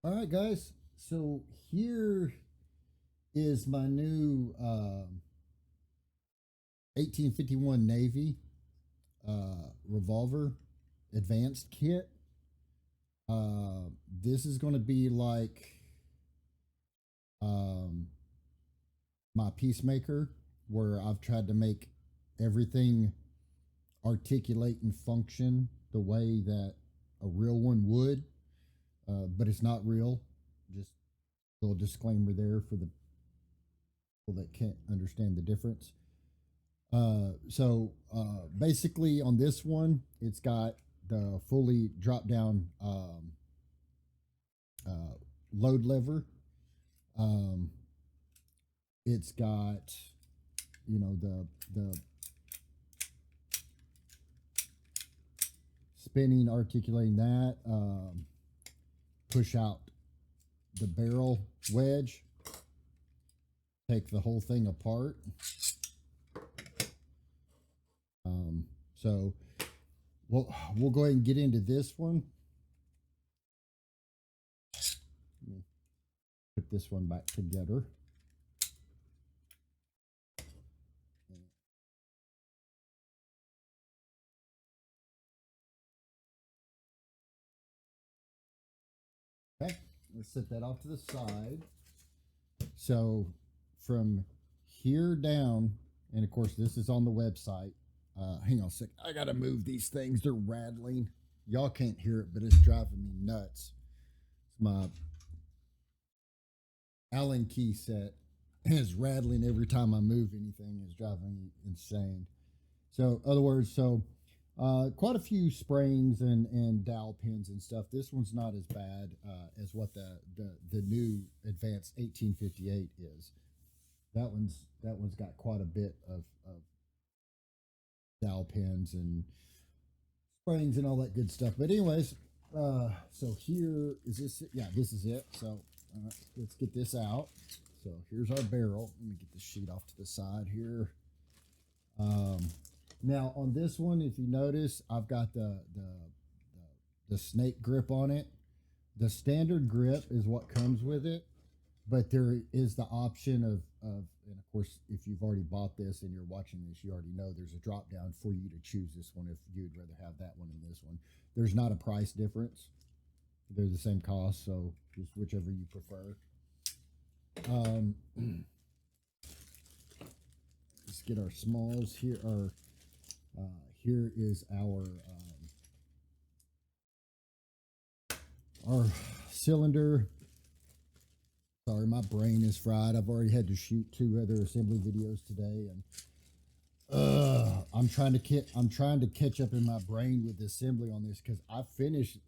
All right, guys. So here is my new 1851 Navy revolver advanced kit. This is going to be like um, my peacemaker, where I've tried to make everything articulate and function the way that a real one would, but it's not real. Just a little disclaimer there for the people that can't understand the difference. Basically, on this one, it's got the fully drop down uh, load lever. Um, it's got the spinning, articulating that. Push out the barrel wedge. Take the whole thing apart. So we'll go ahead and get into this one. Put this one back together. Okay, let's set that off to the side. So from here down, and of course this is on the website. Hang on a sec. I gotta move these things. They're rattling. Y'all can't hear it, but it's driving me nuts. It's my Allen key set is rattling every time I move anything. It's driving me insane. So, other words, quite a few springs and dowel pins and stuff. This one's not as bad as what the new advanced 1858 is. That one's got quite a bit of dowel pins and springs and all that good stuff. But anyways, so here is this. Yeah, this is it. So let's get this out. So here's our barrel. Let me get the sheet off to the side here. Now on this one, if you notice, I've got the snake grip on it. The standard grip is what comes with it, but there is the option of and of course, if you've already bought this and you're watching this, you already know there's a drop down for you to choose this one if you'd rather have that one than this one. There's not a price difference. They're the same cost, so just whichever you prefer. Let's get our smalls here. Here is our cylinder. Sorry, my brain is fried. I've already had to shoot 2 other assembly videos today, and I'm trying to catch up in my brain with the assembly on this because I finished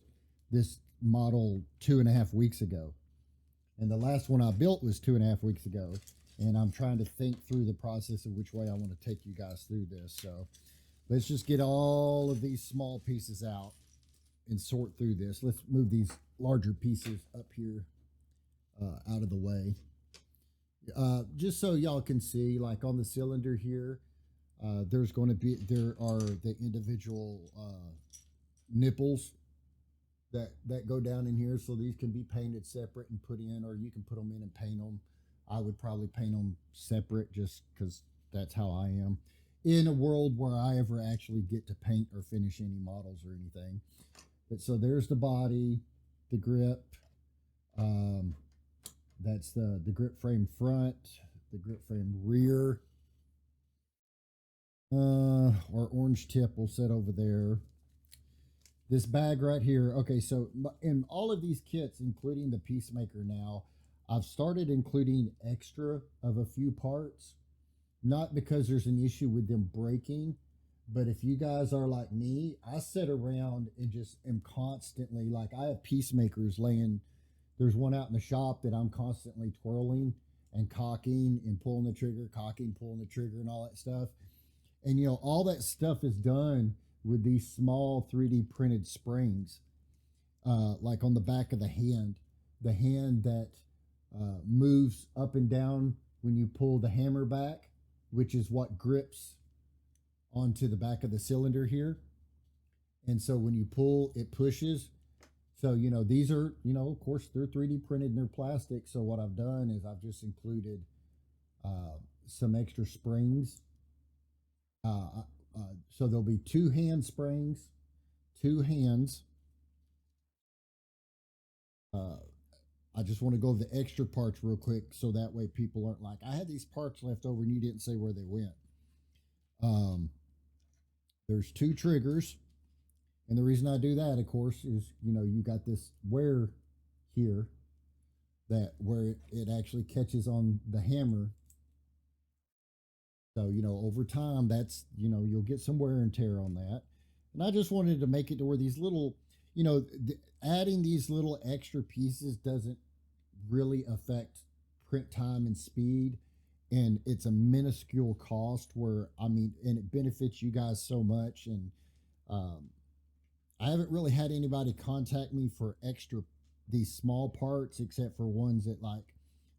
this model 2.5 weeks ago, and the last one I built was 2.5 weeks ago, and I'm trying to think through the process of which way I want to take you guys through this. So let's just get all of these small pieces out and sort through this. Let's move these larger pieces up here out of the way. Just so y'all can see, like on the cylinder here, there are the individual nipples that go down in here, so these can be painted separate and put in, or you can put them in and paint them. I would probably paint them separate just because that's how I am. In a world where I ever actually get to paint or finish any models or anything. But so there's the body, the grip. That's the grip frame front, the grip frame rear. Our orange tip will sit over there. This bag right here. Okay, so in all of these kits, including the Peacemaker now, I've started including extra of a few parts. Not because there's an issue with them breaking, but if you guys are like me, I sit around and just am constantly, like I have Peacemakers laying. There's one out in the shop that I'm constantly twirling and cocking and pulling the trigger, cocking, pulling the trigger and all that stuff. And, all that stuff is done with these small 3D printed springs, like on the back of the hand that moves up and down when you pull the hammer back, which is what grips onto the back of the cylinder here. And so when you pull, it pushes. So, these are, of course, they're 3D printed and they're plastic. So, what I've done is I've just included some extra springs. Uh, so, there'll be two hand springs, two hands. Uh, I just want to go over the extra parts real quick so that way people aren't like, I had these parts left over and you didn't say where they went. Um, there's two triggers. And the reason I do that, of course, is, you got this wear here that where it actually catches on the hammer. So, over time, that's, you'll get some wear and tear on that. And I just wanted to make it to where these little, adding these little extra pieces doesn't really affect print time and speed. And it's a minuscule cost where, and it benefits you guys so much. And um, I haven't really had anybody contact me for extra these small parts except for ones that like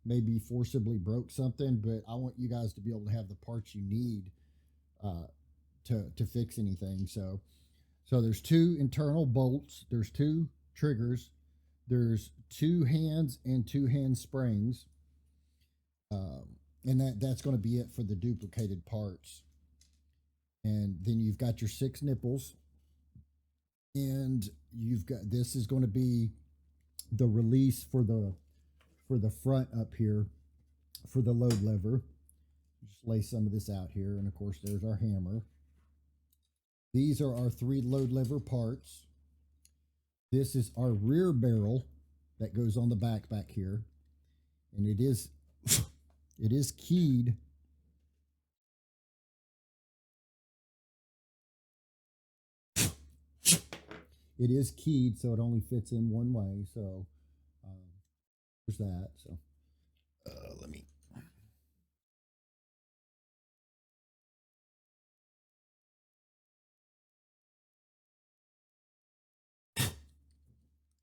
maybe forcibly broke something, but I want you guys to be able to have the parts you need uh, to fix anything. So there's two internal bolts, there's two triggers, there's two hands and two hand springs, and that's going to be it for the duplicated parts. And then you've got your 6 nipples, and you've got this is going to be the release for the front up here for the load lever. Just lay some of this out here, and of course there's our hammer. These are our 3 load lever parts. This is our rear barrel that goes on the back here, and it is it is keyed. It is keyed, so it only fits in one way. So there's that. So let me.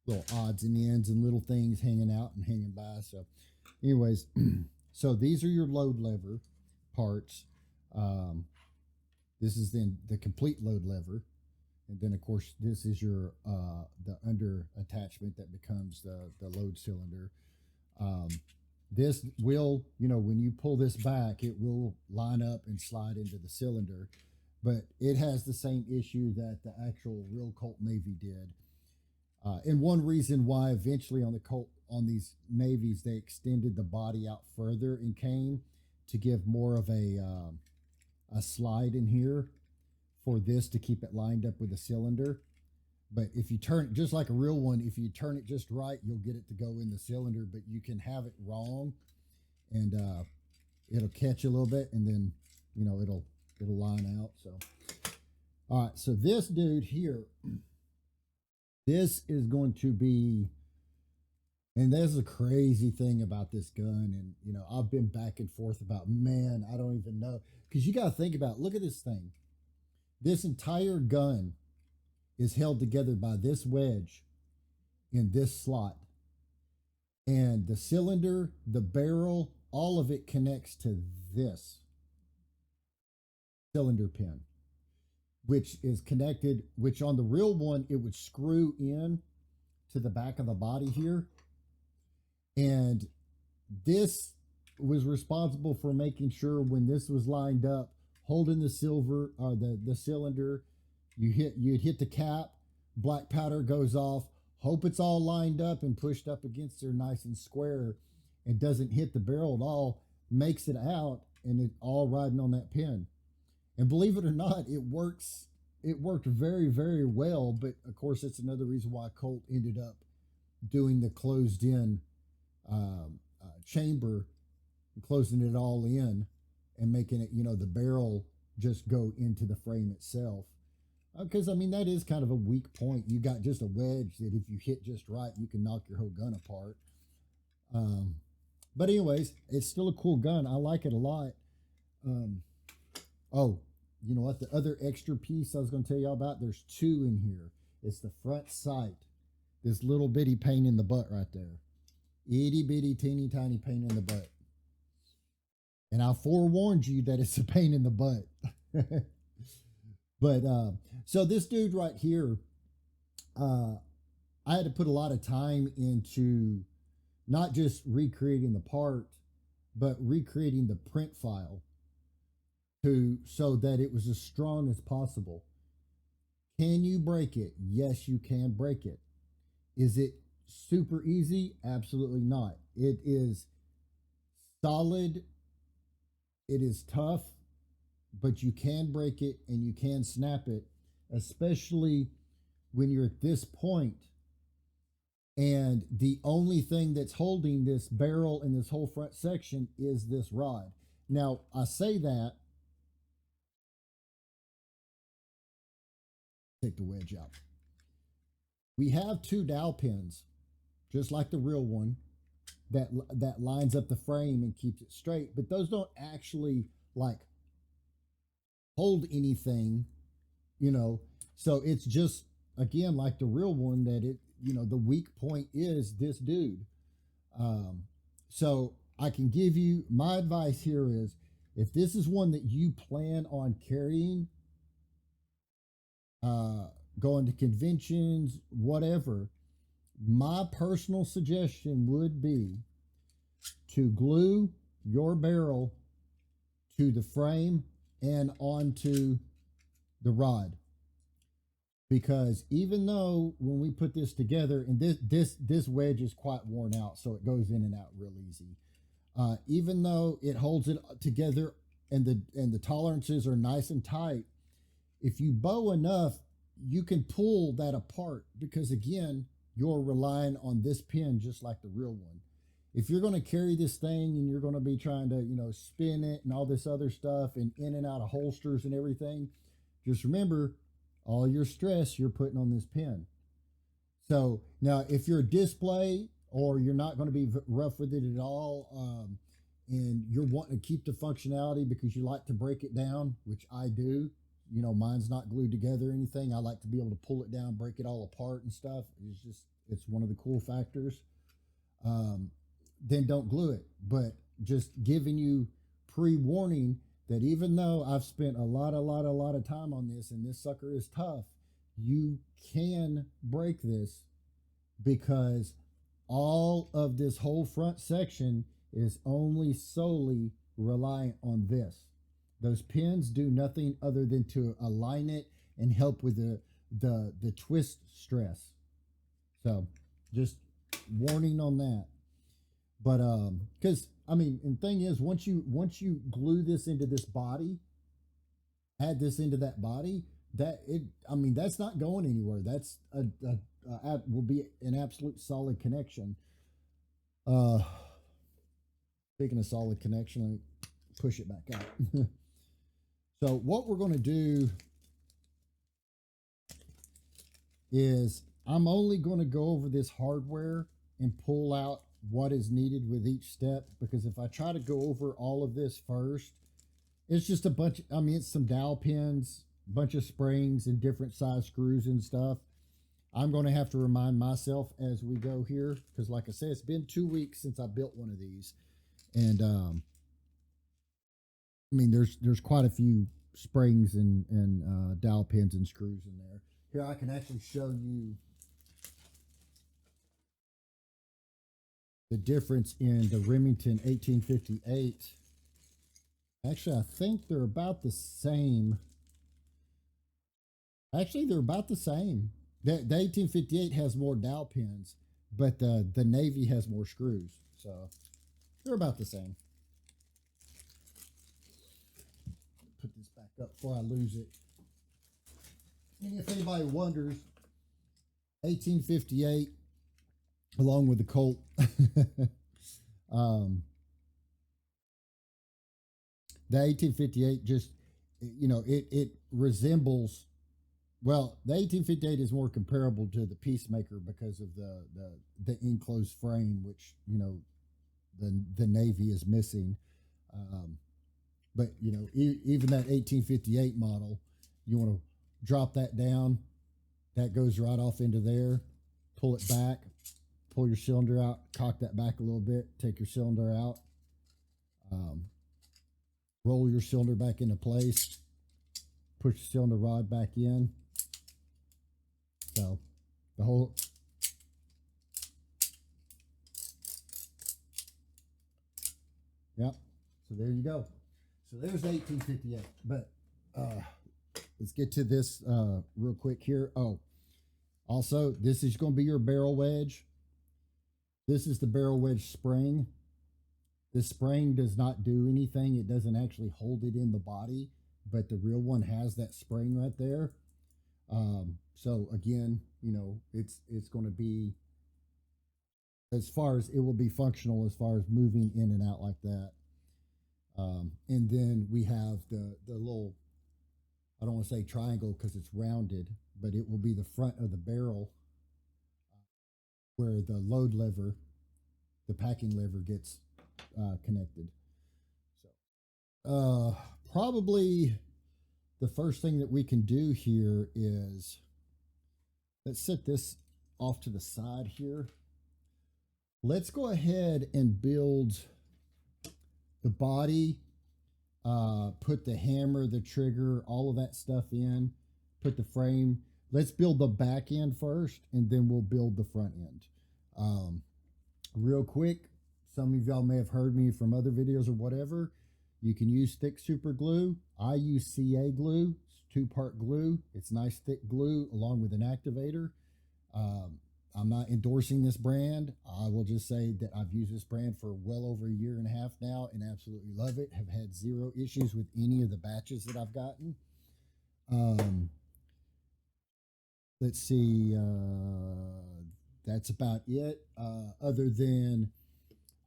Little odds and ends and little things hanging out and hanging by. So, anyways, so these are your load lever parts. Um, this is then the complete load lever, and then of course this is your the under attachment that becomes the load cylinder. Um, this will, when you pull this back, it will line up and slide into the cylinder, but it has the same issue that the actual real Colt Navy did. And one reason why eventually on the Colt on these Navies they extended the body out further in cane to give more of a slide in here for this to keep it lined up with the cylinder. But if you turn it just like a real one, if you turn it just right, you'll get it to go in the cylinder. But you can have it wrong, and it'll catch a little bit, and then it'll line out. So, all right. So this dude here, this is going to be, and there's a crazy thing about this gun, and I've been back and forth about, man, I don't even know, because you got to think about, look at this thing. This entire gun is held together by this wedge in this slot. And the cylinder, the barrel, all of it connects to this cylinder pin, which is connected, which on the real one, it would screw in to the back of the body here. And this was responsible for making sure when this was lined up, holding the silver or the cylinder, you'd hit the cap, black powder goes off, hope it's all lined up and pushed up against there nice and square and doesn't hit the barrel at all, makes it out, and it all riding on that pin. And believe it or not, it works. It worked very, very well. But of course, it's another reason why Colt ended up doing the closed in chamber, closing it all in and making it, the barrel just go into the frame itself. Because, that is kind of a weak point. You got just a wedge that if you hit just right, you can knock your whole gun apart. But anyways, it's still a cool gun. I like it a lot. Oh, you know what? The other extra piece I was going to tell y'all about, there's 2 in here. It's the front sight. This little bitty pain in the butt right there. Itty bitty teeny tiny pain in the butt. And I forewarned you that it's a pain in the butt. But so this dude right here, I had to put a lot of time into not just recreating the part, but recreating the print file to so that it was as strong as possible. Can you break it? Yes, you can break it. Is it super easy? Absolutely not. It is solid, it is tough, but you can break it and you can snap it, especially when you're at this point and the only thing that's holding this barrel and this whole front section is this rod. Now, I say that, take the wedge out. We have two dowel pins, just like the real one, that lines up the frame and keeps it straight, but those don't actually like hold anything, you know. So it's just again like the real one that it, you know, the weak point is this dude. Um, so I can give you my advice here is if this is one that you plan on carrying, uh, going to conventions, whatever, my personal suggestion would be to glue your barrel to the frame and onto the rod, because even though when we put this together, and this wedge is quite worn out, so it goes in and out real easy. Even though it holds it together and the tolerances are nice and tight, if you bow enough, you can pull that apart, because again, you're relying on this pin just like the real one. If you're going to carry this thing and you're going to be trying to, you know, spin it and all this other stuff and in and out of holsters and everything, just remember all your stress you're putting on this pin. So now if you're a display or you're not going to be rough with it at all, and you're wanting to keep the functionality because you like to break it down, which I do, you know, mine's not glued together or anything. I like to be able to pull it down, break it all apart and stuff. It's just, it's one of the cool factors. Then don't glue it. But just giving you pre-warning that even though I've spent a lot of time on this and this sucker is tough, you can break this, because all of this whole front section is only solely reliant on this. Those pins do nothing other than to align it and help with the twist stress. So just warning on that. But because I mean, and thing is, once you glue this into this body, add this into that body, that it, I mean, that's not going anywhere. That's will be an absolute solid connection. Uh, Speaking of solid connection, let me push it back out. So what we're going to do is I'm only going to go over this hardware and pull out what is needed with each step, because if I try to go over all of this first, it's just a bunch, I mean, it's some dowel pins, a bunch of springs and different size screws and stuff. I'm going to have to remind myself as we go here, because like I said, it's been 2 weeks since I built one of these. And I mean, there's quite a few springs and dowel pins and screws in there. Here, I can actually show you the difference in the Remington 1858. Actually, I think they're about the same. Actually, they're about the same. The 1858 has more dowel pins, but the Navy has more screws. So they're about the same. Put this back up before I lose it. And if anybody wonders, 1858, along with the Colt, the 1858 just, you know, it resembles, well, the 1858 is more comparable to the Peacemaker because of the enclosed frame, which, you know, the Navy is missing. But you know, even that 1858 model, you want to drop that down, that goes right off into there, pull it back, pull your cylinder out, cock that back a little bit, take your cylinder out, roll your cylinder back into place, push the cylinder rod back in. So the whole Yep. So there you go. So there's 1858. But uh, let's get to this real quick here. Oh, also, this is going to be your barrel wedge. This is the barrel wedge spring. This spring does not do anything. It doesn't actually hold it in the body, but the real one has that spring right there. So again, it's going to be, as far as it will be functional as far as moving in and out like that. And then we have the little, I don't want to say triangle because it's rounded, but it will be the front of the barrel where the load lever, the packing lever gets connected. So probably the first thing that we can do here is, let's set this off to the side here. Let's go ahead and build the body, put the hammer, the trigger, all of that stuff in, put the frame. Let's build the back end first, and then we'll build the front end. Real quick, some of y'all may have heard me from other videos or whatever. You can use thick super glue. I use CA glue. It's 2-part glue. It's nice thick glue along with an activator. I'm not endorsing this brand. I will just say that I've used this brand for well over a year and a half now and absolutely love it. Have had zero issues with any of the batches that I've gotten. Let's see. That's about it. Other than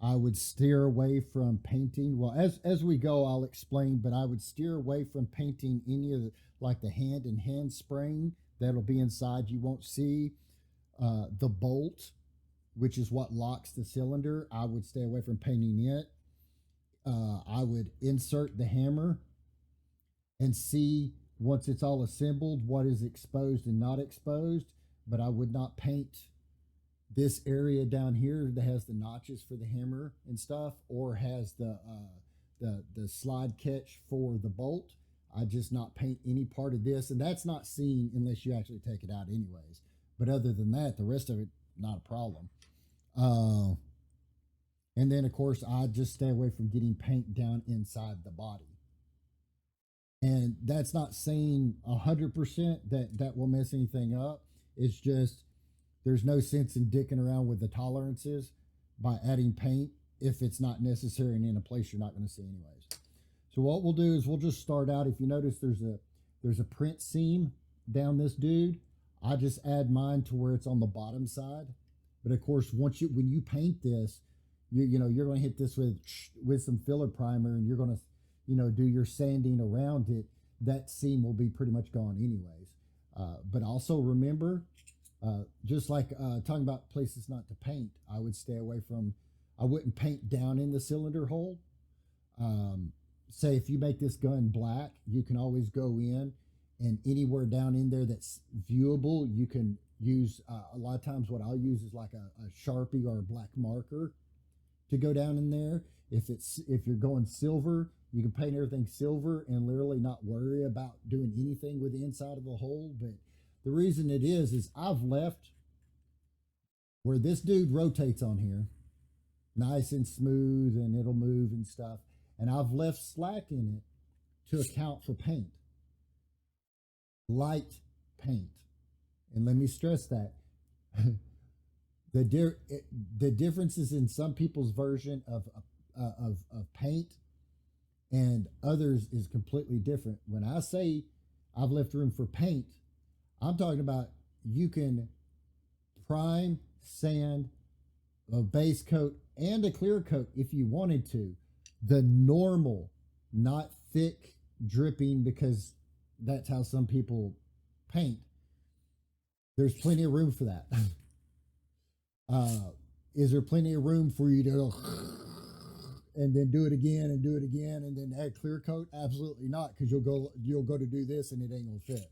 I would steer away from painting. Well, as we go, I'll explain, but I would steer away from painting any of the, like the hand and hand spring that'll be inside. You won't see the bolt, which is what locks the cylinder. I would stay away from painting it. I would insert the hammer and see, once it's all assembled, what is exposed and not exposed, but I would not paint this area down here that has the notches for the hammer and stuff, or has the slide catch for the bolt. I just not paint any part of this, and that's not seen unless you actually take it out anyways. But other than that, the rest of it, not a problem. And then, of course, I just stay away from getting paint down inside the body. And that's not saying 100% that will mess anything up. It's just there's no sense in dicking around with the tolerances by adding paint if it's not necessary and in a place you're not going to see anyways. So what we'll do is we'll just start out. If you notice, there's a print seam down this dude. I just add mine to where it's on the bottom side. But of course, when you paint this, you're going to hit this with some filler primer, and you're going to do your sanding around it. That seam will be pretty much gone anyways. But also remember, just like talking about places not to paint, I would stay away from. I wouldn't paint down in the cylinder hole. Say if you make this gun black, you can always go in, and anywhere down in there that's viewable, you can use, a lot of times what I'll use is like a Sharpie or a black marker to go down in there. If you're going silver, you can paint everything silver and literally not worry about doing anything with the inside of the hole. But the reason it is I've left where this dude rotates on here, nice and smooth, and it'll move and stuff. And I've left slack in it to account for paint. Light paint. And let me stress that. The differences in some people's version of paint and others is completely different. When I say I've left room for paint, I'm talking about you can prime, sand, a base coat, and a clear coat if you wanted to. The normal, not thick dripping, because that's how some people paint. There's plenty of room for that. Is there plenty of room for you to go and then do it again and do it again and then add clear coat? Absolutely not, because you'll go to do this and it ain't gonna fit.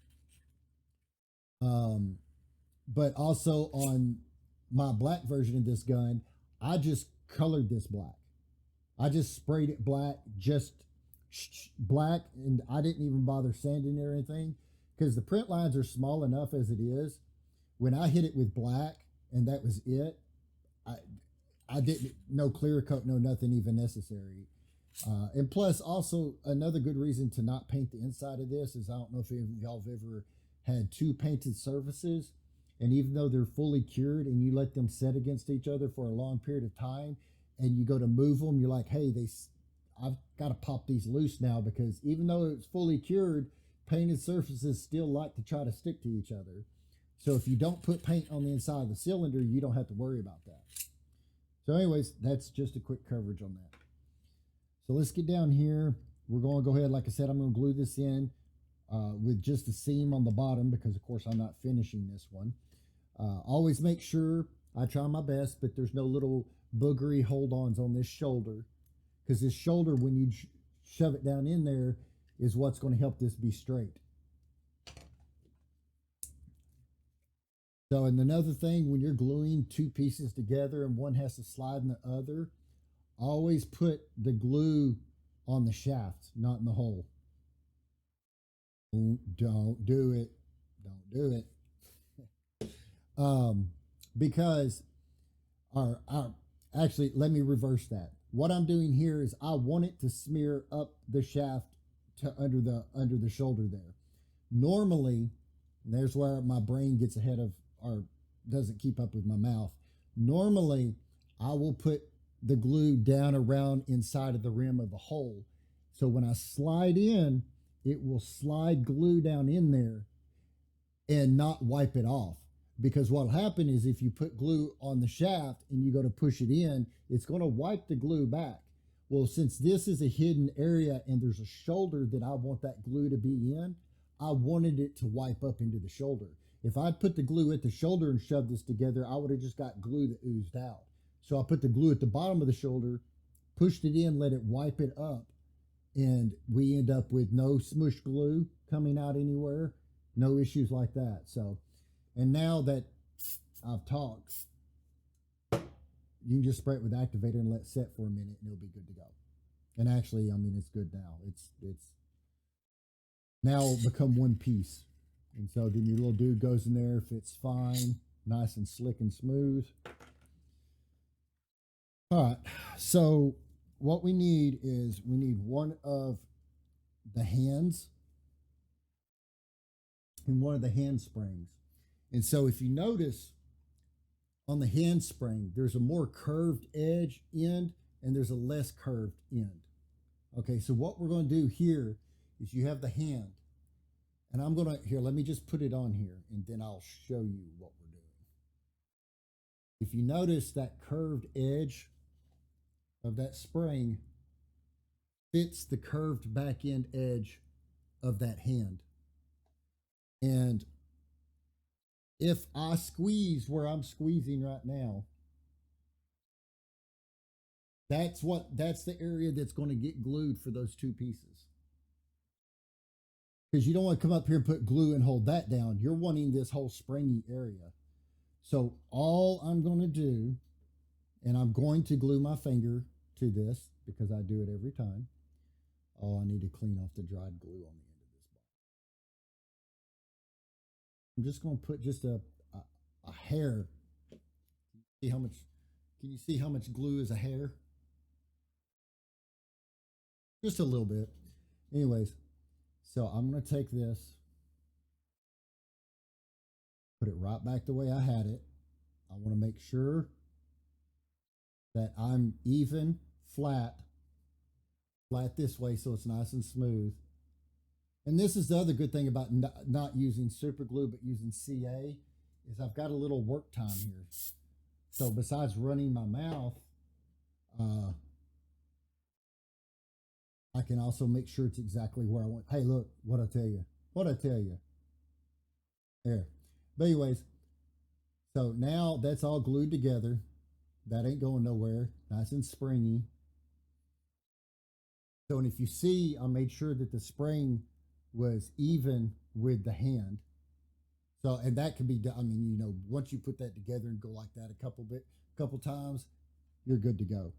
But also on my black version of this gun, I just colored this black. I just sprayed it black, just black, and I didn't even bother sanding it or anything, because the print lines are small enough as it is. When I hit it with black and that was it, I didn't, no clear coat, no nothing even necessary. And plus, also another good reason to not paint the inside of this is I don't know if y'all have ever had two painted surfaces, and even though they're fully cured and you let them set against each other for a long period of time, and you go to move them, you're like, hey, I've got to pop these loose now because even though it's fully cured, painted surfaces still like to try to stick to each other. So if you don't put paint on the inside of the cylinder, you don't have to worry about that. So anyways, that's just a quick coverage on that. So let's get down here. We're going to go ahead, like I said, I'm going to glue this in with just a seam on the bottom because, of course, I'm not finishing this one. Always make sure, I try my best, but there's no little boogery hold-ons on this shoulder because this shoulder, when you shove it down in there, is what's going to help this be straight. So, and another thing, when you're gluing two pieces together and one has to slide in the other, always put the glue on the shaft, not in the hole. Don't do it. Don't do it. Because actually, let me reverse that. What I'm doing here is I want it to smear up the shaft to under the shoulder there. Normally, there's where my brain gets ahead of or doesn't keep up with my mouth. Normally, I will put the glue down around inside of the rim of the hole. So when I slide in, it will slide glue down in there and not wipe it off. Because what'll happen is if you put glue on the shaft and you go to push it in, it's going to wipe the glue back. Well, since this is a hidden area and there's a shoulder that I want that glue to be in, I wanted it to wipe up into the shoulder. If I'd put the glue at the shoulder and shoved this together, I would have just got glue that oozed out. So I put the glue at the bottom of the shoulder, pushed it in, let it wipe it up, and we end up with no smush glue coming out anywhere, no issues like that. So, and now that I've talked, you can just spray it with activator and let it set for a minute and it'll be good to go. And actually, I mean, it's good now. It's now become one piece. And so then your little dude goes in there, fits fine, nice and slick and smooth. All right, so what we need is we need one of the hands and one of the hand springs. And so if you notice on the hand spring, there's a more curved edge end and there's a less curved end. Okay, so what we're going to do here is you have the hand. And I'm going to, here, let me just put it on here and then I'll show you what we're doing. If you notice that curved edge of that spring fits the curved back end edge of that hand. And if I squeeze where I'm squeezing right now, that's the area that's going to get glued for those two pieces. Because you don't want to come up here and put glue and hold that down. You're wanting this whole springy area. So all I'm going to do, and I'm going to glue my finger to this because I do it every time. Oh, I need to clean off the dried glue on the end of this bar. I'm just going to put just a hair. See how much? Can you see how much glue is a hair? Just a little bit. Anyways, so I'm going to take this, put it right back the way I had it. I want to make sure that I'm even, flat this way so it's nice and smooth. And this is the other good thing about not using super glue but using CA is I've got a little work time here. So besides running my mouth, I can also make sure it's exactly where I want. Hey, look, what I tell you. There. But anyways, so now that's all glued together. That ain't going nowhere. Nice and springy. So, and if you see, I made sure that the spring was even with the hand. So, and that can be done. I mean, you know, once you put that together and go like that a couple times, you're good to go.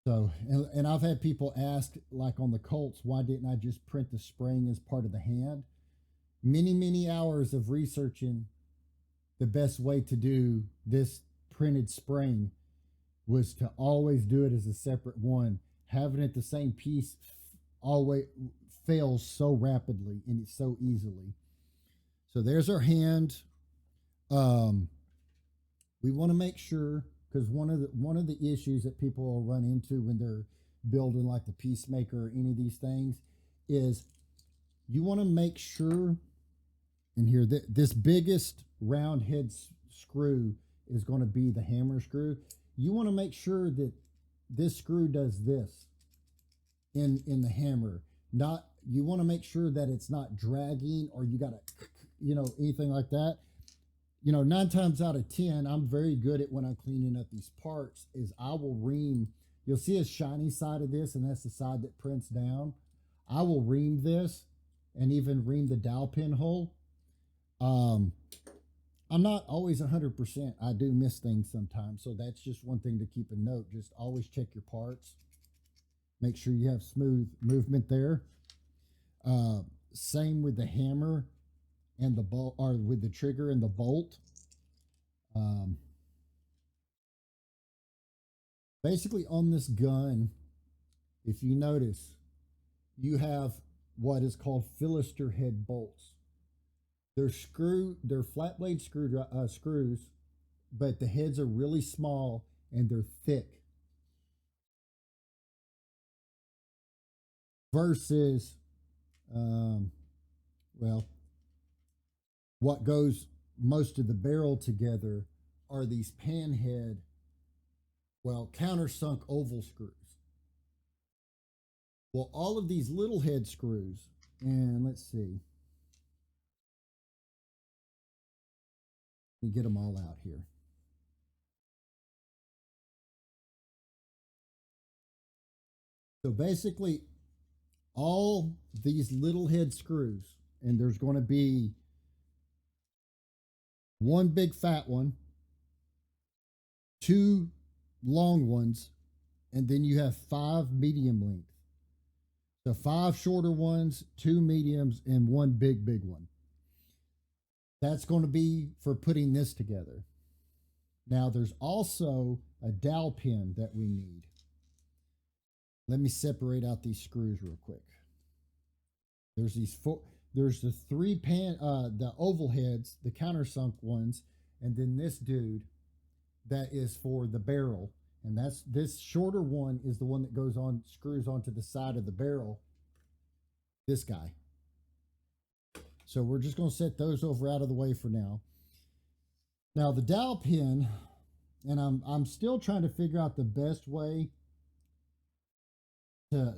So, and I've had people ask, like on the Colts, why didn't I just print the spring as part of the hand? Many hours of researching the best way to do this printed spring was to always do it as a separate one. having it the same piece always fails so rapidly and it's so easily. So there's our hand. Um, we want to make sure, because one of the issues that people will run into when they're building like the Peacemaker or any of these things is you want to make sure. And here, this biggest round head screw is going to be the hammer screw. You want to make sure that this screw does this in the hammer. Not, you want to make sure that it's not dragging or you got to, anything like that. 9 times out of 10, I'm very good at when I'm cleaning up these parts is I will ream. You'll see a shiny side of this, and that's the side that prints down. I will ream this and even ream the dowel pin hole. I'm not always 100%. I do miss things sometimes. So that's just one thing to keep a note. Just always check your parts. Make sure you have smooth movement there. Same with the hammer and the bolt, or with the trigger and the bolt. Basically on this gun, if you notice, you have what is called Philister head bolts. They're flat blade screws, but the heads are really small and they're thick. Versus, well, what goes most of the barrel together are these panhead, countersunk oval screws. Well, all of these little head screws, and let's see. Let me get them all out here. So basically, all these little head screws, and there's going to be one big fat one, two long ones, and then you have 5 medium length. So 5 shorter ones, 2 mediums, and one big one. That's going to be for putting this together. Now there's also a dowel pin that we need. Let me separate out these screws real quick. There's these four. There's the the oval heads, the countersunk ones, and then this dude that is for the barrel. And that's this shorter one is the one that goes on, screws onto the side of the barrel. This guy. So we're just going to set those over out of the way for now. Now the dowel pin, and I'm still trying to figure out the best way to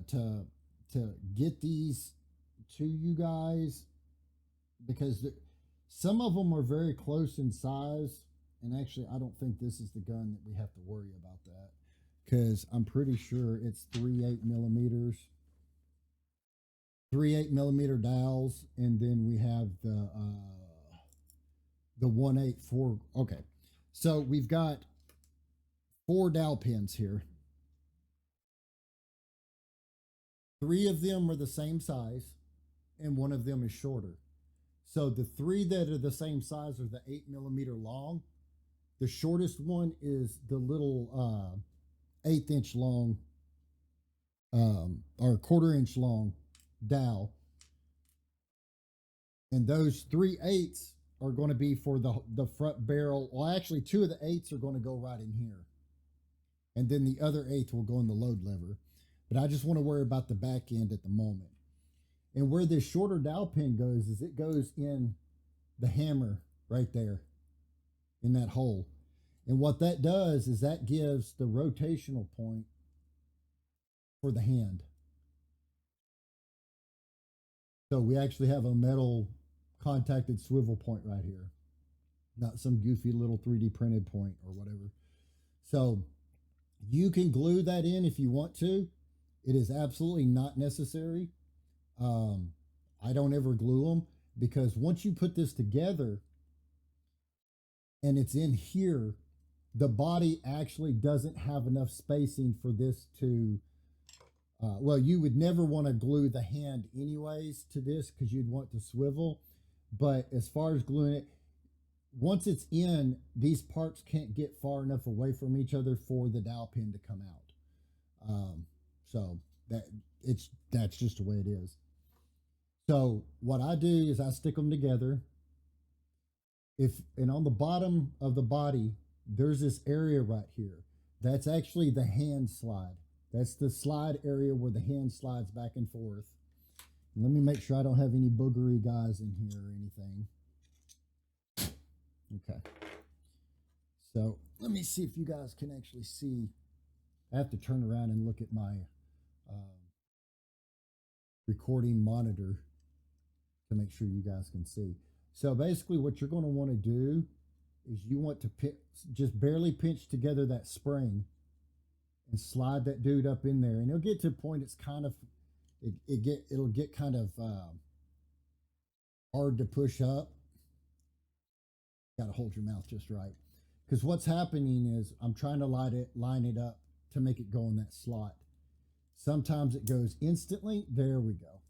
get these to you guys, because some of them are very close in size. And actually, I don't think this is the gun that we have to worry about that, because I'm pretty sure it's 3/8 millimeters, 3/8 millimeter dowels, and then we have the 1/8 Okay, so we've got 4 dowel pins here. 3 of them are the same size, and 1 of them is shorter. So the 3 that are the same size are the 8 millimeter long. The shortest one is the little 1/8 inch long, or 1/4 inch long dowel. And those 3/8 are going to be for the front barrel. Well, actually, 2 of the 8s are going to go right in here. And then the other 1/8 will go in the load lever. But I just want to worry about the back end at the moment. And where this shorter dowel pin goes is it goes in the hammer right there in that hole. And what that does is that gives the rotational point for the hand. So we actually have a metal contacted swivel point right here, not some goofy little 3D printed point or whatever. So you can glue that in if you want to. It is absolutely not necessary. I don't ever glue them, because once you put this together and it's in here, the body actually doesn't have enough spacing for this to, you would never want to glue the hand anyways to this, because you'd want to swivel. But as far as gluing it, once it's in, these parts can't get far enough away from each other for the dowel pin to come out. So that's just the way it is. So what I do is I stick them together. And on the bottom of the body, there's this area right here. That's actually the hand slide. That's the slide area where the hand slides back and forth. Let me make sure I don't have any boogery guys in here or anything. Okay. So let me see if you guys can actually see. I have to turn around and look at my recording monitor to make sure you guys can see. So basically what you're going to want to do is you want to just barely pinch together that spring and slide that dude up in there. And it'll get to a point it's kind of, it'll get kind of hard to push up. Got to hold your mouth just right. Because what's happening is I'm trying to line it up to make it go in that slot. Sometimes it goes instantly. There we go.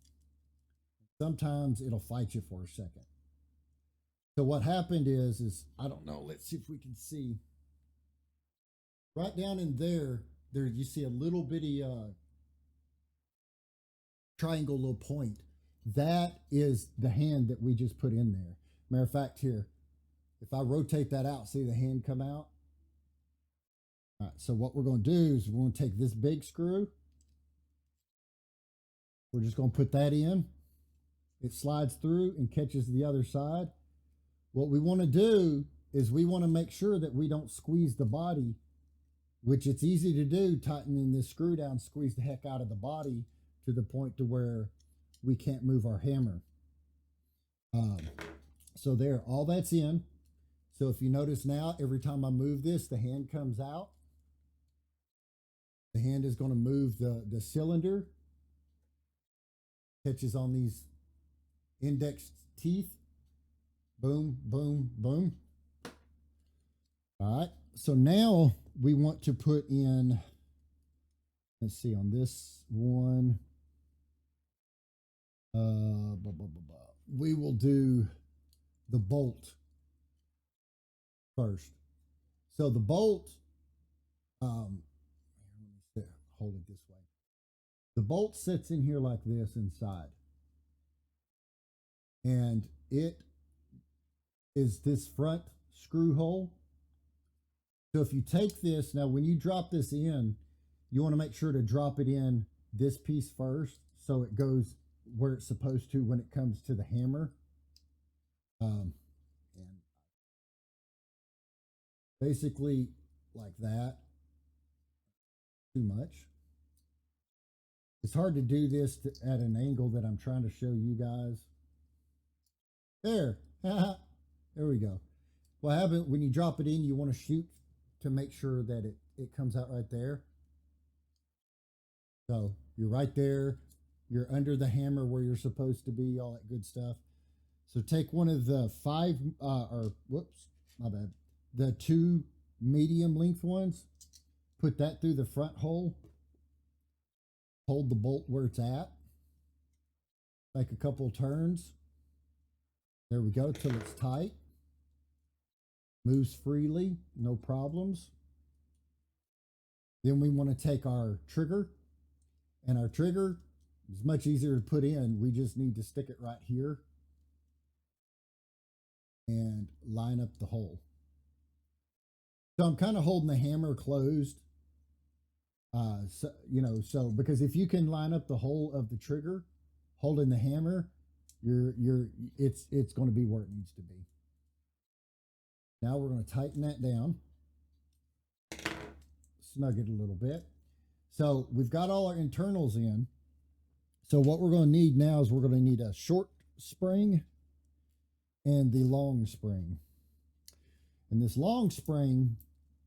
Sometimes it'll fight you for a second. So what happened is I don't know. Let's see if we can see. Right down in there you see a little bitty triangle little point. That is the hand that we just put in there. Matter of fact, here, if I rotate that out, see the hand come out? All right, so what we're going to do is we're going to take this big screw. We're just going to put that in. It slides through and catches the other side. What we want to do is we want to make sure that we don't squeeze the body, which it's easy to do, tightening this screw down, squeeze the heck out of the body to the point to where we can't move our hammer. So there, all that's in. So if you notice now, every time I move this, the hand comes out. The hand is going to move the cylinder, catches on these index teeth. Boom, boom, boom. All right. So now we want to put in, let's see, on this one, we will do the bolt first. So the bolt, hold it this way. The bolt sits in here like this inside. And it is this front screw hole. So if you take this, now when you drop this in, you want to make sure to drop it in this piece first so it goes where it's supposed to when it comes to the hammer. And basically like that. Too much. It's hard to do this at an angle that I'm trying to show you guys. There. There we go. What happens when you drop it in, you want to shoot to make sure that it comes out right there. So you're right there. You're under the hammer where you're supposed to be, all that good stuff. So take one of the the 2 medium length ones, put that through the front hole, hold the bolt where it's at, make a couple turns. There we go, till it's tight. Moves freely, no problems. Then we want to take our trigger, and our trigger is much easier to put in. We just need to stick it right here and line up the hole. So I'm kind of holding the hammer closed. So because if you can line up the hole of the trigger, holding the hammer, it's going to be where it needs to be. Now we're going to tighten that down, snug it a little bit. So we've got all our internals in. So what we're going to need now is we're going to need a short spring and the long spring. And this long spring,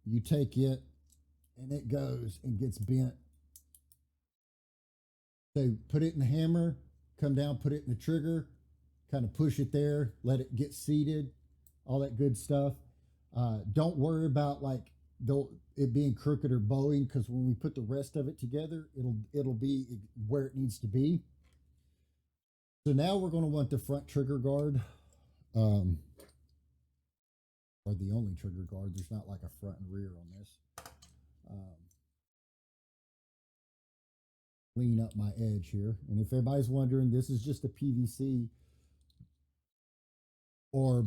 you take it and it goes and gets bent. So put it in the hammer, come down, put it in the trigger, kind of push it there, let it get seated, all that good stuff. Don't worry about like it being crooked or bowing, because when we put the rest of it together, it'll be where it needs to be. So now we're going to want the front trigger guard, or the only trigger guard. There's not like a front and rear on this. clean up my edge here. And if everybody's wondering, this is just a PVC, or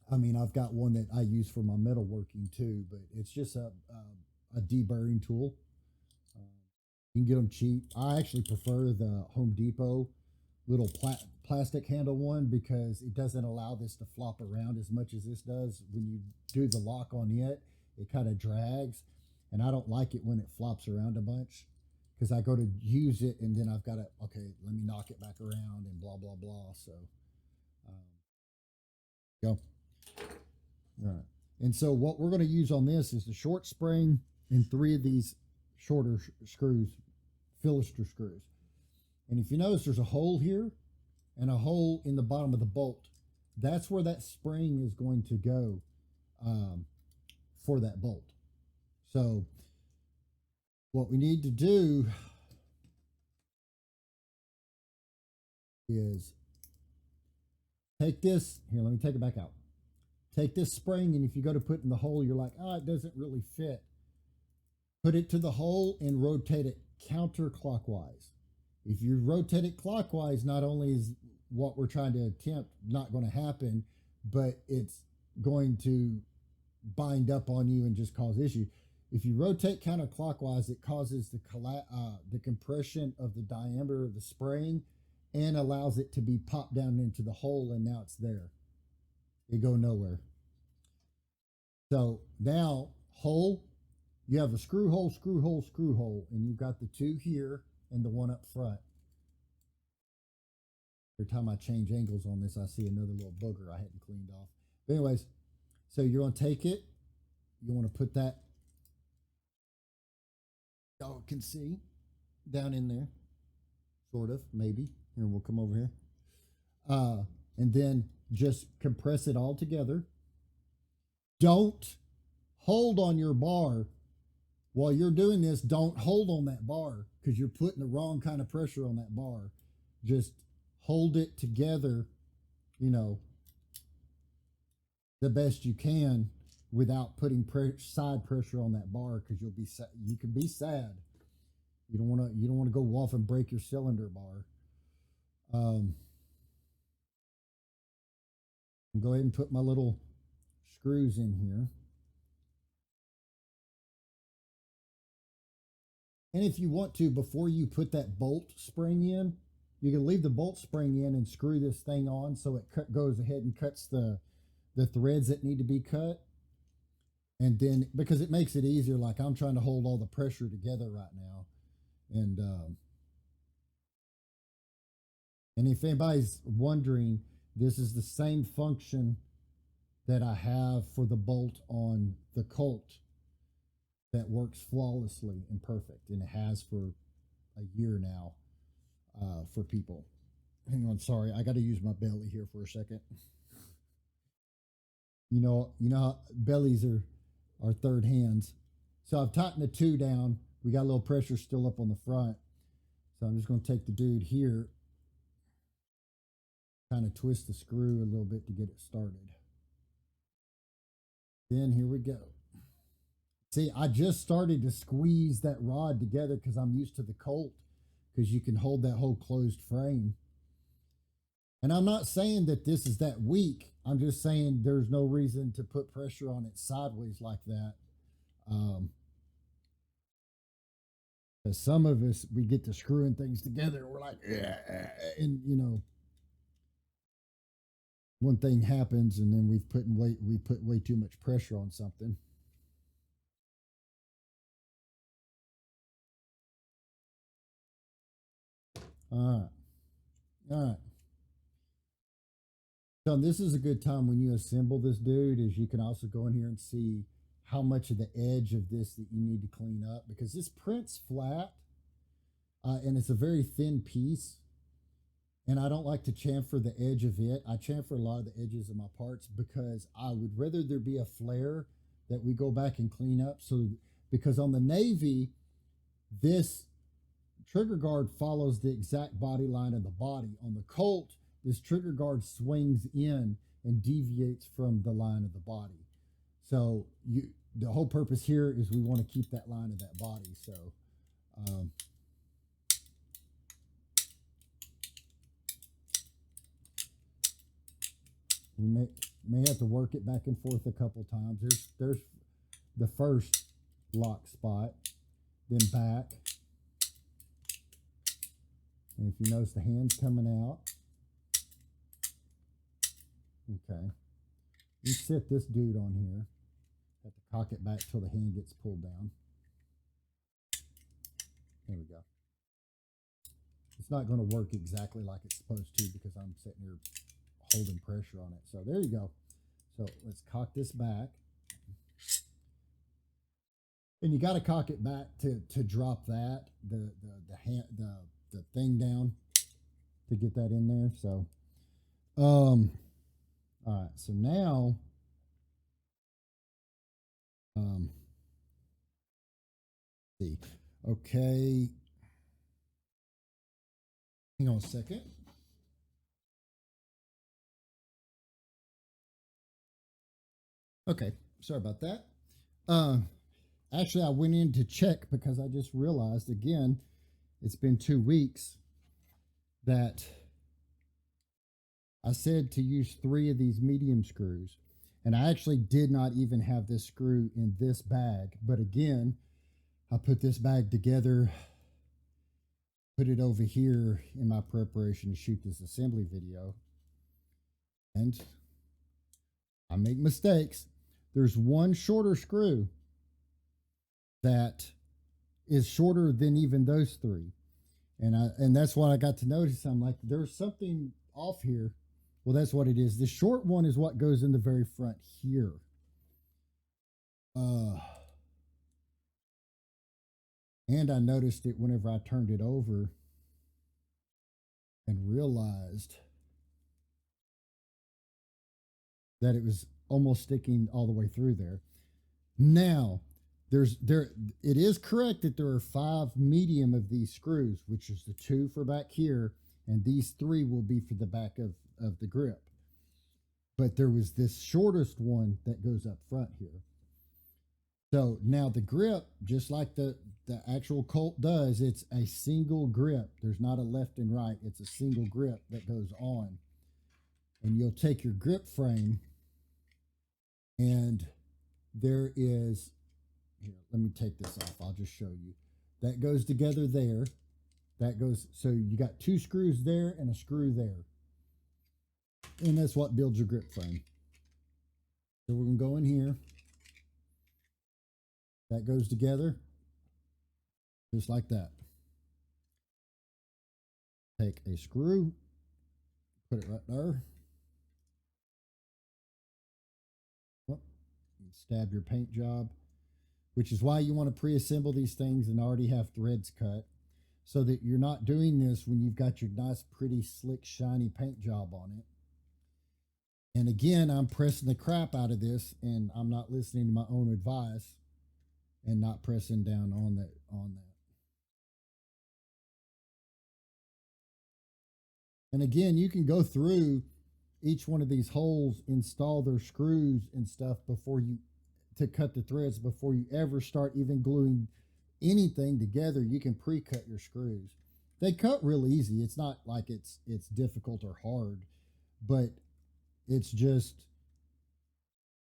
I mean, I've got one that I use for my metalworking too, but it's just a deburring tool. Uh, you can get them cheap. I actually prefer the Home Depot little plastic handle one because it doesn't allow this to flop around as much as this does. When you do the lock on it, it kind of drags, and I don't like it when it flops around a bunch because I go to use it and then I've got to, okay, let me knock it back around and blah blah blah. So go. All right. And so what we're going to use on this is the short spring and three of these shorter screws, Philister screws. And if you notice, there's a hole here and a hole in the bottom of the bolt. That's where that spring is going to go for that bolt. So what we need to do is take this, here, let me take it back out. Take this spring, and if you go to put it in the hole, you're like, oh, it doesn't really fit. Put it to the hole and rotate it counterclockwise. If you rotate it clockwise, not only is what we're trying to attempt not going to happen, but it's going to bind up on you and just cause issue. If you rotate counterclockwise, it causes the compression of the diameter of the spring and allows it to be popped down into the hole, and now it's there. It go nowhere. So now hole, you have a screw hole, screw hole, screw hole, and you've got the two here and the one up front. Every time I change angles on this, I see another little booger I hadn't cleaned off. But anyways, so you're going to take it. You want to put that, y'all can see, down in there. Sort of, maybe. Here, we'll come over here. And then just compress it all together. Don't hold on your bar. While you're doing this, don't hold on that bar because you're putting the wrong kind of pressure on that bar. Just hold it together, you know, the best you can without putting side pressure on that bar because you can be sad. You don't want to go off and break your cylinder bar. Go ahead and put my little screws in here. And if you want to, before you put that bolt spring in, you can leave the bolt spring in and screw this thing on so it goes ahead and cuts the threads that need to be cut. And then, because it makes it easier, like I'm trying to hold all the pressure together right now. And if anybody's wondering, this is the same function that I have for the bolt on the Colt that works flawlessly and perfect, and it has for a year now for people. Hang on, sorry, I got to use my belly here for a second. You know how bellies are our third hands. So I've tightened the two down. We got a little pressure still up on the front. So I'm just going to take the dude here, kind of twist the screw a little bit to get it started. Then here we go. See, I just started to squeeze that rod together because I'm used to the Colt, because you can hold that whole closed frame. And I'm not saying that this is that weak. I'm just saying there's no reason to put pressure on it sideways like that. Because some of us, we get to screwing things together. We're like, and you know, one thing happens, and then we put way too much pressure on something. All right. So this is a good time when you assemble this dude, is you can also go in here and see how much of the edge of this that you need to clean up, because this print's flat and it's a very thin piece. And I don't like to chamfer the edge of it. I chamfer a lot of the edges of my parts because I would rather there be a flare that we go back and clean up. So, because on the Navy, this trigger guard follows the exact body line of the body. On the Colt, this trigger guard swings in and deviates from the line of the body. So the whole purpose here is we want to keep that line of that body. So We may have to work it back and forth a couple times. There's the first lock spot, then back. And if you notice the hand's coming out. Okay. You sit this dude on here. Have to cock it back till the hand gets pulled down. There we go. It's not going to work exactly like it's supposed to because I'm sitting here holding pressure on it. So there you go. So let's cock this back. And you got to cock it back to drop that, the thing down to get that in there. So, all right. So now, see, okay. Hang on a second. Okay, sorry about that. Actually, I went in to check because I just realized again, it's been 2 weeks that I said to use 3 of these medium screws. And I actually did not even have this screw in this bag. But again, I put this bag together, put it over here in my preparation to shoot this assembly video. And I make mistakes. There's one shorter screw that is shorter than even those 3. And that's what I got to notice. I'm like, there's something off here. Well, that's what it is. The short one is what goes in the very front here. And I noticed it whenever I turned it over and realized that it was almost sticking all the way through there. Now, it is correct that there are 5 medium of these screws, which is the 2 for back here, and these 3 will be for the back of the grip. But there was this shortest one that goes up front here. So now the grip, just like the actual Colt does, it's a single grip. There's not a left and right. It's a single grip that goes on. And you'll take your grip frame, and there is, here, let me take this off. I'll just show you. That goes together there. That goes, so you got 2 screws there and a screw there. And that's what builds your grip frame. So we're going to go in here. That goes together just like that. Take a screw, put it right there. Whoop, stab your paint job, which is why you want to pre-assemble these things and already have threads cut so that you're not doing this when you've got your nice, pretty, slick, shiny paint job on it. And again, I'm pressing the crap out of this, and I'm not listening to my own advice and not pressing down on that. And again, you can go through each one of these holes, install their screws and stuff to cut the threads before you ever start even gluing anything together. You can pre-cut your screws. They cut real easy. It's not like it's difficult or hard, but it's just,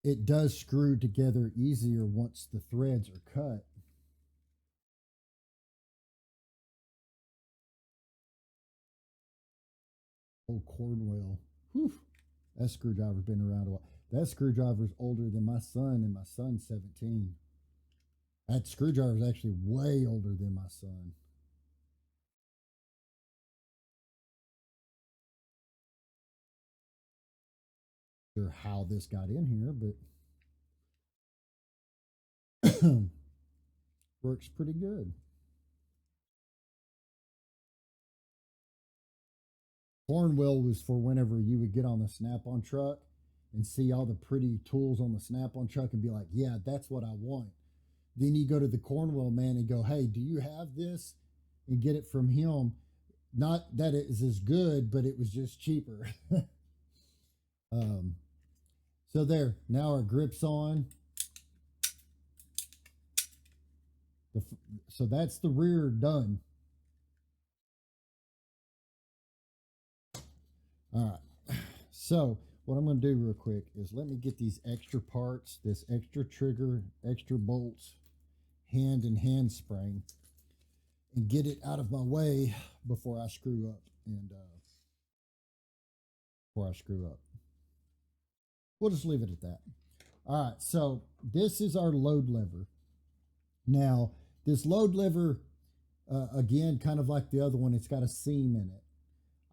it does screw together easier once the threads are cut. Oh, Cornwell. Whew. That screwdriver's been around a while. That screwdriver's older than my son, and my son's 17. That screwdriver's actually way older than my son. Sure how this got in here, but works pretty good. Cornwell was for whenever you would get on the Snap-on truck and see all the pretty tools on the Snap-on truck and be like, yeah, that's what I want. Then you go to the Cornwell man and go, hey, do you have this? And get it from him. Not that it is as good, but it was just cheaper. So there, now our grip's on. So that's the rear done. All right. So what I'm going to do real quick is let me get these extra parts, this extra trigger, extra bolts, hand and hand spring, and get it out of my way before I screw up. And before I screw up, we'll just leave it at that. All right, so this is our load lever. Now, this load lever, again, kind of like the other one, it's got a seam in it.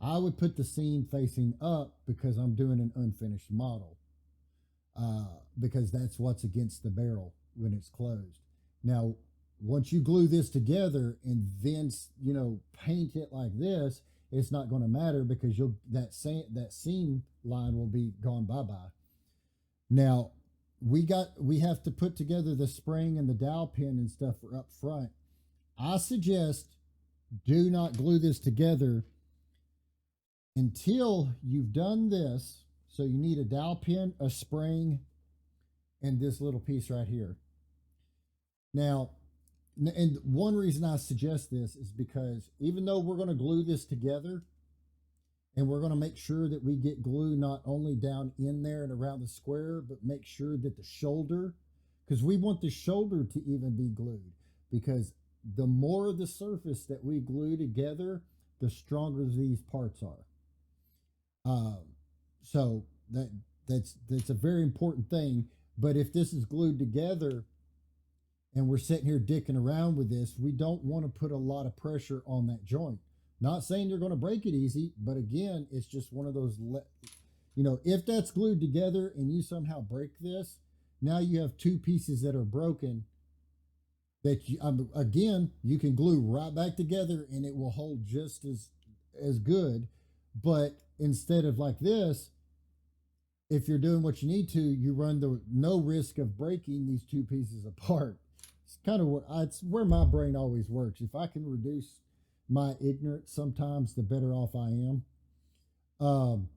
I would put the seam facing up because I'm doing an unfinished model, because that's what's against the barrel when it's closed. Now, once you glue this together and then, you know, paint it like this, it's not going to matter because that seam line will be gone bye-bye. Now, we have to put together the spring and the dowel pin and stuff for up front. I suggest do not glue this together until you've done this. So you need a dowel pin, a spring, and this little piece right here. Now, and one reason I suggest this is because even though we're going to glue this together, and we're going to make sure that we get glue not only down in there and around the square, but make sure that the shoulder, because we want the shoulder to even be glued, because the more of the surface that we glue together, the stronger these parts are. So that's a very important thing. But if this is glued together and we're sitting here dicking around with this, we don't want to put a lot of pressure on that joint. Not saying you're going to break it easy, but again, it's just one of those, you know, if that's glued together and you somehow break this, now you have two pieces that are broken that you, again, you can glue right back together and it will hold just as good. But instead of like this, if you're doing what you need to, you run the no risk of breaking these two pieces apart. It's kind of it's where my brain always works. If I can reduce my ignorance sometimes, the better off I am.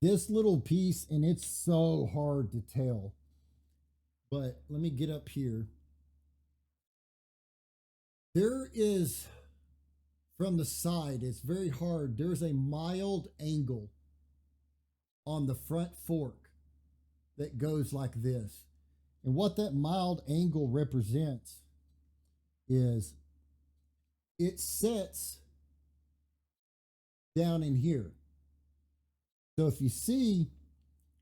This little piece, and it's so hard to tell, but let me get up here. There is, from the side, it's very hard. There's a mild angle on the front fork that goes like this. And what that mild angle represents is it sets down in here. So if you see,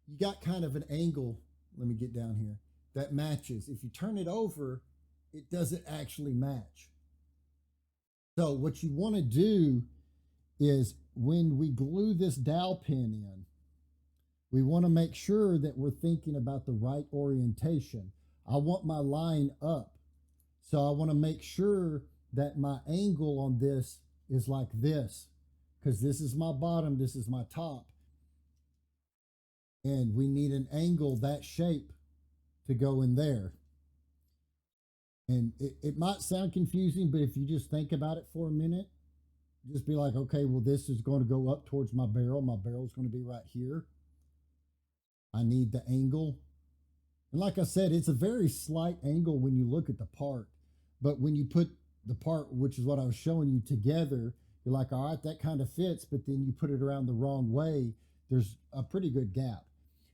you got kind of an angle, let me get down here, that matches. If you turn it over, it doesn't actually match. So what you want to do is when we glue this dowel pin in, we want to make sure that we're thinking about the right orientation. I want my line up. So I want to make sure that my angle on this is like this, because this is my bottom, this is my top. And we need an angle that shape to go in there. And it might sound confusing, but if you just think about it for a minute, just be like, okay, well, this is going to go up towards my barrel. My barrel's going to be right here. I need the angle. And like I said, it's a very slight angle when you look at the part. But when you put the part, which is what I was showing you, together, you're like, all right, that kind of fits. But then you put it around the wrong way, there's a pretty good gap.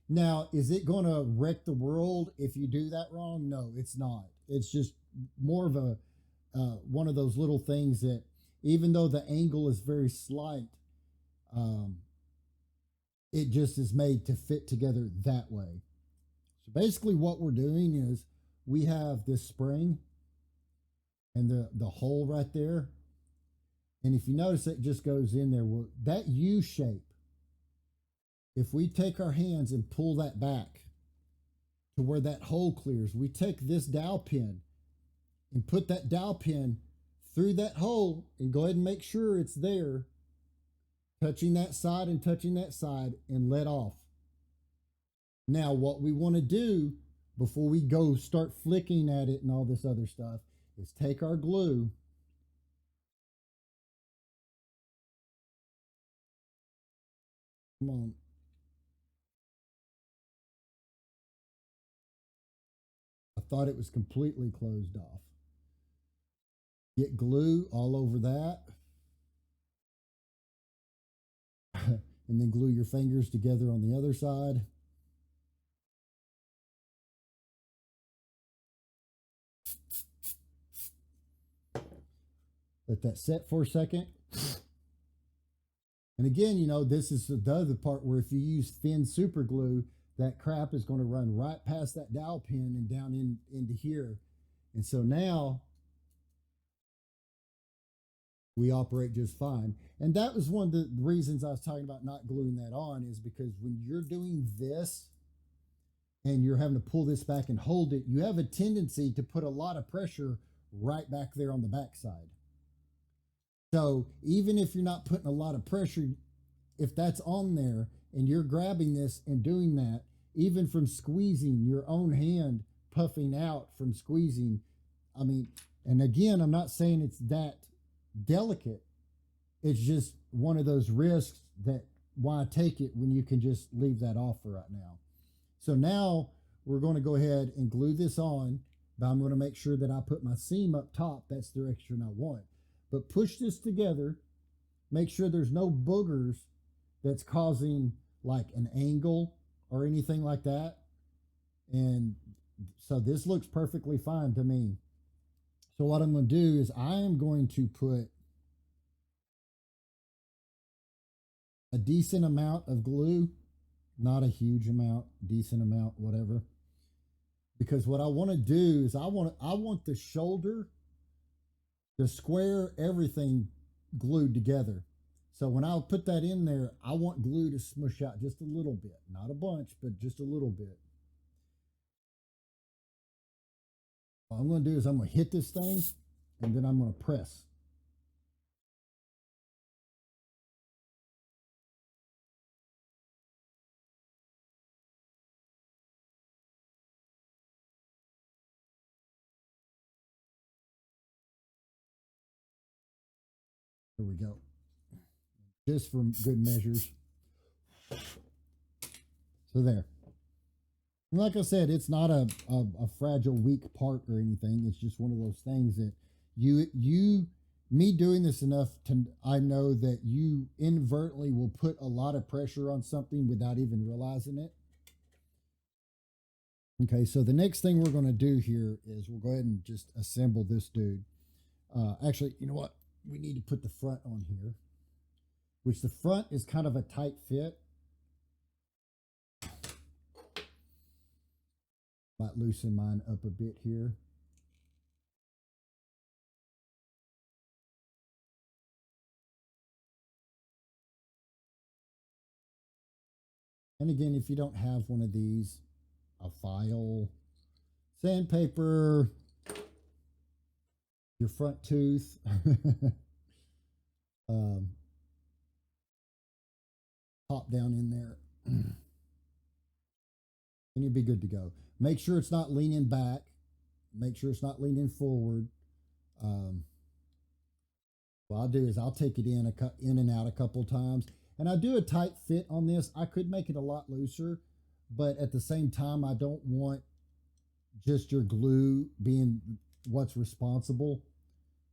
Now, is it going to wreck the world if you do that wrong? No, it's not. It's just more of a one of those little things that, even though the angle is very slight, it just is made to fit together that way. So basically what we're doing is we have this spring and the hole right there. And if you notice, it just goes in there. Well, that U shape, if we take our hands and pull that back to where that hole clears, we take this dowel pin and put that dowel pin through that hole and go ahead and make sure it's there, touching that side and touching that side, and let off. Now, what we want to do before we go start flicking at it and all this other stuff is take our glue Come on. I thought it was completely closed off. Get glue all over that. and then glue your fingers together on the other side. Let that set for a second. And again, you know, this is the other part where if you use thin super glue, that crap is going to run right past that dowel pin and down into here. And so now we operate just fine. And that was one of the reasons I was talking about not gluing that on, is because when you're doing this and you're having to pull this back and hold it, you have a tendency to put a lot of pressure right back there on the backside. So even if you're not putting a lot of pressure, if that's on there and you're grabbing this and doing that, even from squeezing your own hand, puffing out from squeezing, I mean, and again, I'm not saying it's that delicate. It's just one of those risks that why take it when you can just leave that off for right now. So now we're going to go ahead and glue this on, but I'm going to make sure that I put my seam up top. That's the direction I want. But push this together. Make sure there's no boogers that's causing like an angle or anything like that. And so this looks perfectly fine to me. So what I'm going to do is I am going to put a decent amount of glue, not a huge amount, decent amount, whatever. Because what I want to do is I want the shoulder, the square, everything glued together. So when I put that in there, I want glue to smush out just a little bit, not a bunch, but just a little bit. What I'm going to do is I'm going to hit this thing and then I'm going to press. Here we go. Just for good measures. So there. And like I said, it's not a fragile, weak part or anything. It's just one of those things that me doing this enough to, I know that you inadvertently will put a lot of pressure on something without even realizing it. Okay, so the next thing we're going to do here is we'll go ahead and just assemble this dude. Actually, you know what? We need to put the front on here, which the front is kind of a tight fit. Might loosen mine up a bit here. And again, if you don't have one of these, a file, sandpaper, your front tooth, pop down in there, and you'll be good to go. Make sure it's not leaning back. Make sure it's not leaning forward. What I'll do is I'll take it in and out a couple times. And I do a tight fit on this. I could make it a lot looser, but at the same time, I don't want just your glue being what's responsible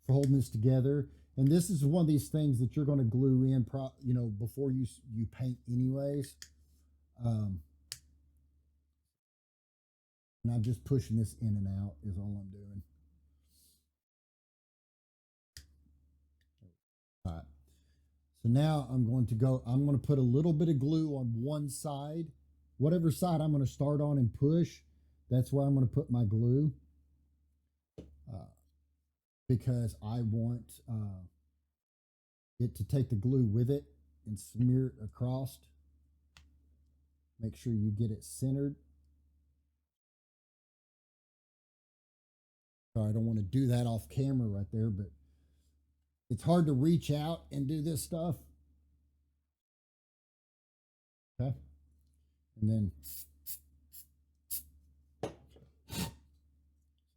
for holding this together. And this is one of these things that you're going to glue in, you know, before you paint anyways. And I'm just pushing this in and out is all I'm doing. All right. So now I'm going to put a little bit of glue on one side. Whatever side I'm going to start on and push, that's where I'm going to put my glue. Because I want it to take the glue with it and smear it across. Make sure you get it centered. Sorry, I don't want to do that off camera right there, but it's hard to reach out and do this stuff. Okay. And then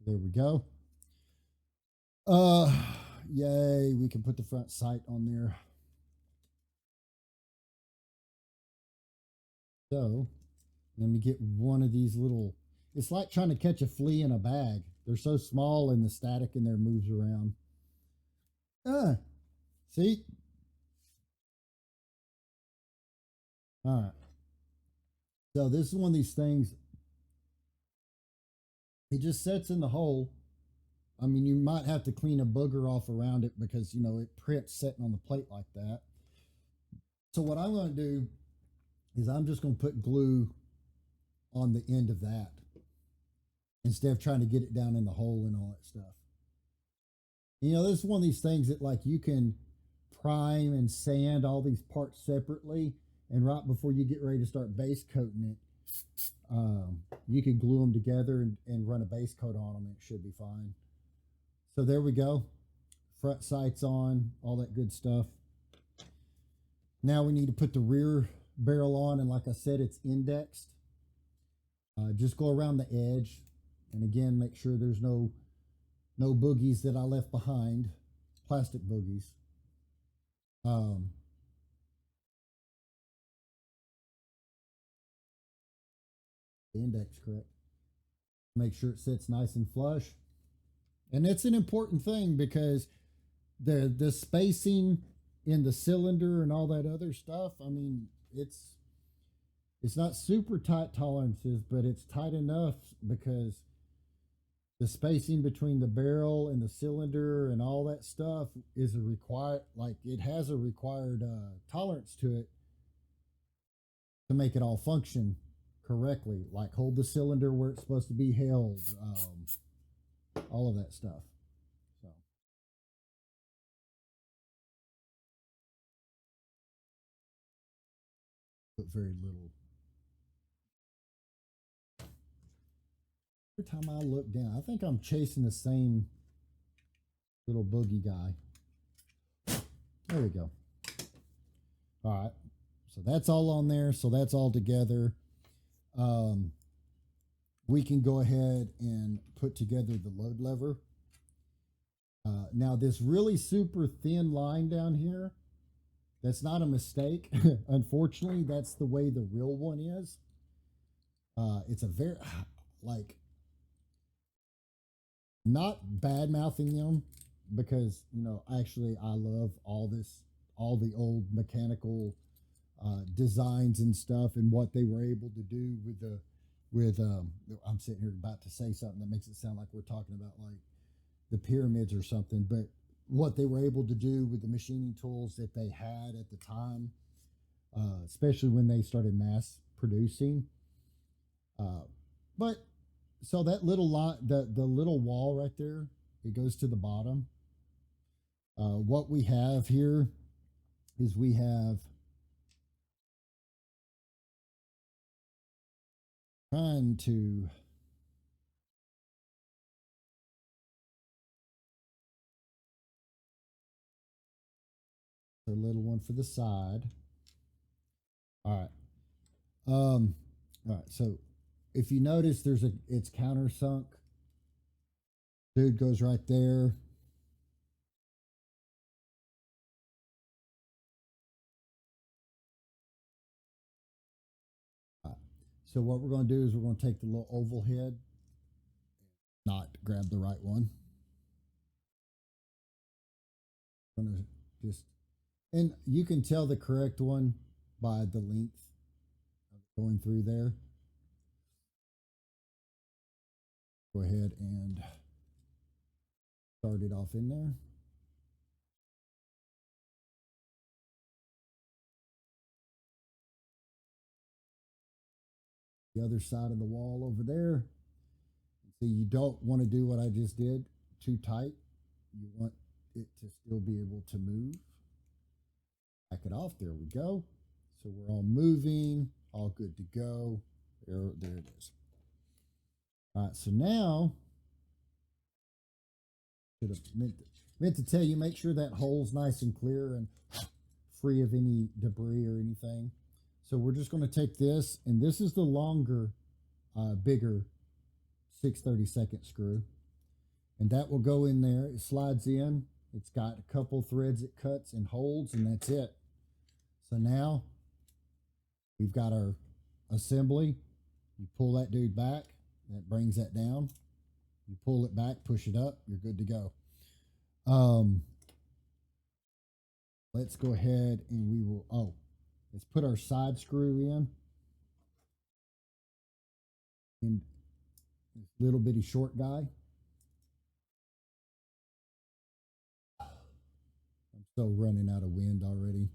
there we go. Yay, we can put the front sight on there. So let me get one of these little, it's like trying to catch a flea in a bag. They're so small and the static in there moves around. See? All right. So this is one of these things. It just sets in the hole. I mean, you might have to clean a booger off around it because, it prints sitting on the plate like that. So what I'm going to do is I'm just going to put glue on the end of that instead of trying to get it down in the hole and all that stuff. This is one of these things that like you can prime and sand all these parts separately, and right before you get ready to start base coating it, you can glue them together and run a base coat on them, and it should be fine. So there we go. Front sights on, all that good stuff. Now we need to put the rear barrel on, and like I said, it's indexed. Just go around the edge, and again, make sure there's no boogies that I left behind, plastic boogies. The index correct. Make sure it sits nice and flush. And it's an important thing because the spacing in the cylinder and all that other stuff, I mean, it's not super tight tolerances, but it's tight enough because the spacing between the barrel and the cylinder and all that stuff is it has a required tolerance to it to make it all function correctly, like hold the cylinder where it's supposed to be held, all of that stuff. So put very little. Every time I look down, I think I'm chasing the same little boogie guy. There we go. All right. So that's all on there. So that's all together. We can go ahead and put together the load lever. Now this really super thin line down here, that's not a mistake. Unfortunately, that's the way the real one is. It's a very, like, not bad mouthing them because, actually I love all the old mechanical designs and stuff and what they were able to do with I'm sitting here about to say something that makes it sound like we're talking about like the pyramids or something, but what they were able to do with the machining tools that they had at the time, especially when they started mass producing. But so that little lot, the little wall right there, it goes to the bottom. What we have here is we have trying to a little one for the side. All right. All right. So if you notice, it's countersunk. Dude goes right there. All right. So what we're going to do is we're going to take the little oval head, not grab the right one. I'm going to just, and you can tell the correct one by the length going through there. Go ahead and start it off in there. The other side of the wall over there. See, you don't want to do what I just did too tight. You want it to still be able to move. Back it off. There we go. So we're all moving, all good to go. There it is. All right, so now, should have meant to tell you, make sure that hole's nice and clear and free of any debris or anything. So we're just going to take this, and this is the longer, bigger 6/32 screw. And that will go in there. It slides in. It's got a couple threads it cuts and holds, and that's it. So now we've got our assembly. You pull that dude back. That brings that down. You pull it back, push it up. You're good to go. Let's go ahead and we will. Oh, Let's put our side screw in. And this little bitty short guy. I'm so running out of wind already.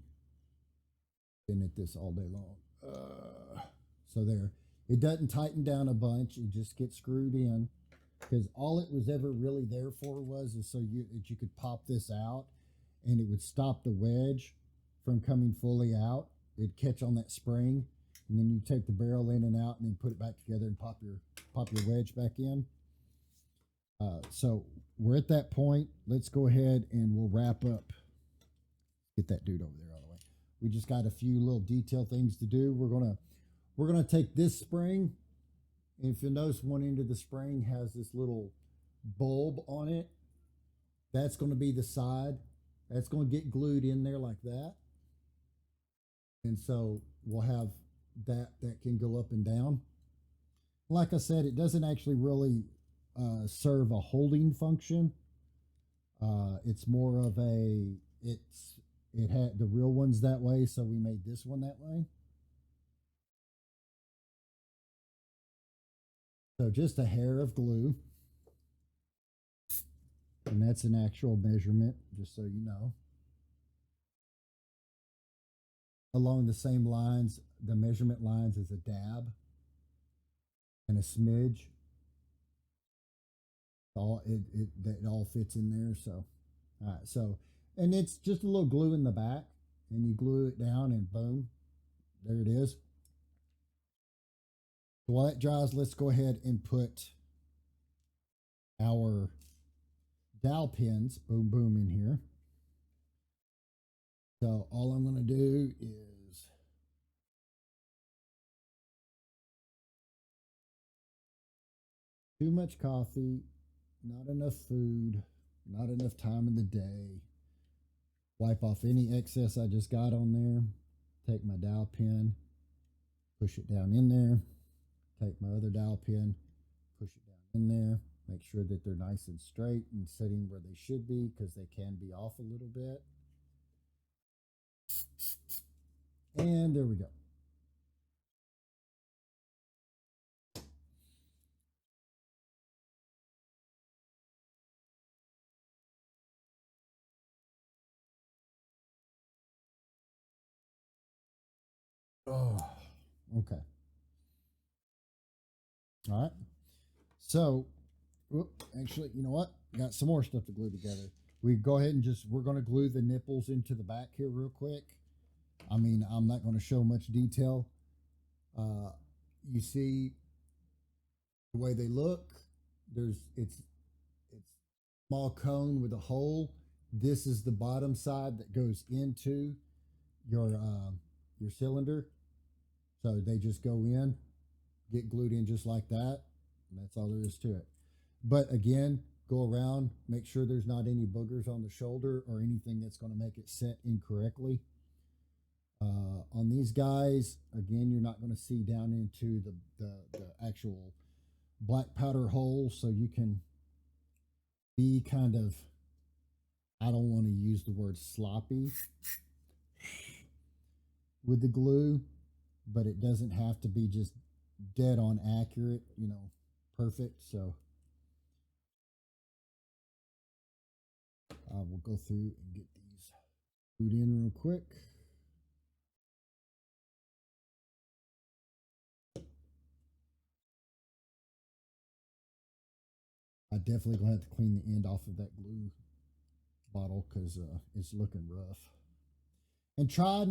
Been at this all day long. So there. It doesn't tighten down a bunch. It just gets screwed in. Because all it was ever really there for was is so that you could pop this out and it would stop the wedge from coming fully out. It'd catch on that spring, and then you take the barrel in and out and then put it back together and pop your wedge back in. So we're at that point. Let's go ahead and we'll wrap up. Get that dude over there all the way. We just got a few little detail things to do. We're gonna take this spring, and if you notice, one end of the spring has this little bulb on it. That's going to be the side. That's going to get glued in there like that. And so we'll have that can go up and down. Like I said, it doesn't actually really serve a holding function. It's more of it had the real ones that way, so we made this one that way. So just a hair of glue. And that's an actual measurement, just so you know. Along the same lines, the measurement lines is a dab and a smidge. It all fits in there. So, all right. So, and it's just a little glue in the back, and you glue it down, and boom, there it is. So while that dries, let's go ahead and put our dowel pins, boom, boom, in here. So all I'm going to do is too much coffee, not enough food, not enough time in the day. Wipe off any excess I just got on there. Take my dowel pin, push it down in there. Take my other dowel pin, push it down in there. Make sure that they're nice and straight and sitting where they should be, because they can be off a little bit. And there we go. Oh, okay. All right. So, actually, you know what? Got some more stuff to glue together. We go ahead and we're going to glue the nipples into the back here real quick. I mean, I'm not going to show much detail. You see the way they look. It's small cone with a hole. This is the bottom side that goes into your cylinder. So they just go in, get glued in just like that. And that's all there is to it. But again, go around, make sure there's not any boogers on the shoulder or anything that's going to make it set incorrectly. On these guys, again, you're not going to see down into the actual black powder hole, so you can be kind of, I don't want to use the word sloppy with the glue, but it doesn't have to be just dead on accurate, perfect. So we'll go through and get these glued in real quick. I definitely gonna have to clean the end off of that glue bottle, because it's looking rough. And try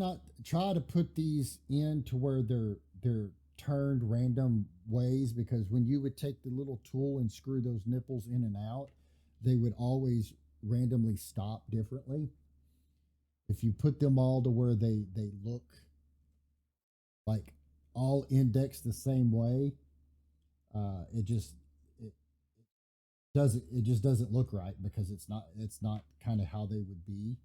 to put these in to where they're turned random ways, because when you would take the little tool and screw those nipples in and out, they would always randomly stop differently. If you put them all to where they look like all indexed the same way, it just doesn't look right, because it's not kind of how they would be.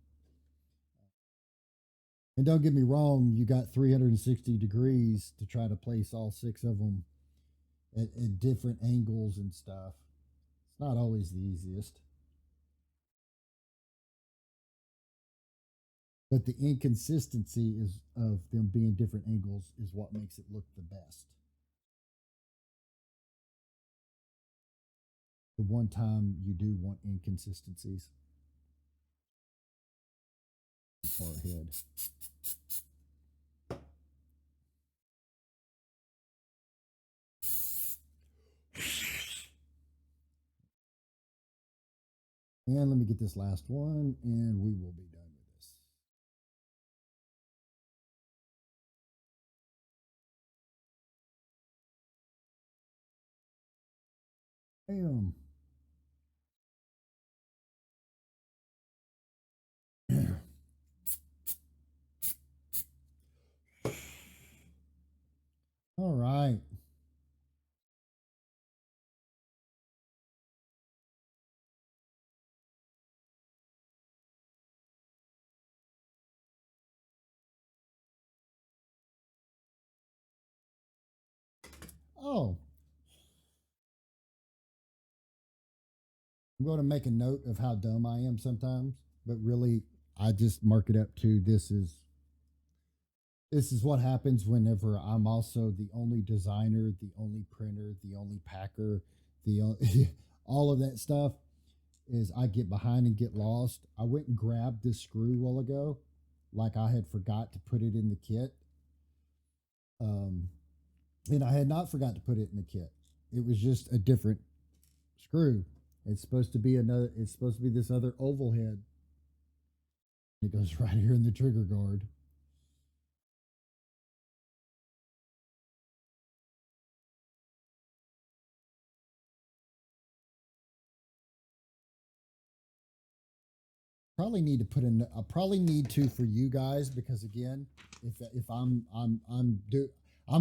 And don't get me wrong, you got 360 degrees to try to place all 6 of them at different angles and stuff. It's not always the easiest. But the inconsistency is of them being different angles is what makes it look the best. The one time you do want inconsistencies, far ahead. And let me get this last one, and we will be done with this. Bam. All right. Oh, I'm going to make a note of how dumb I am sometimes, but really, I just mark it up to this is what happens whenever I'm also the only designer, the only printer, the only packer, all of that stuff is I get behind and get lost. I went and grabbed this screw a while ago, like I had forgot to put it in the kit. Um, and I had not forgot to put it in the kit. It was just a different screw. It's supposed to be another. It's supposed to be this other oval head. It goes right here in the trigger guard. Probably need to put in. I probably need to for you guys because again, if I'm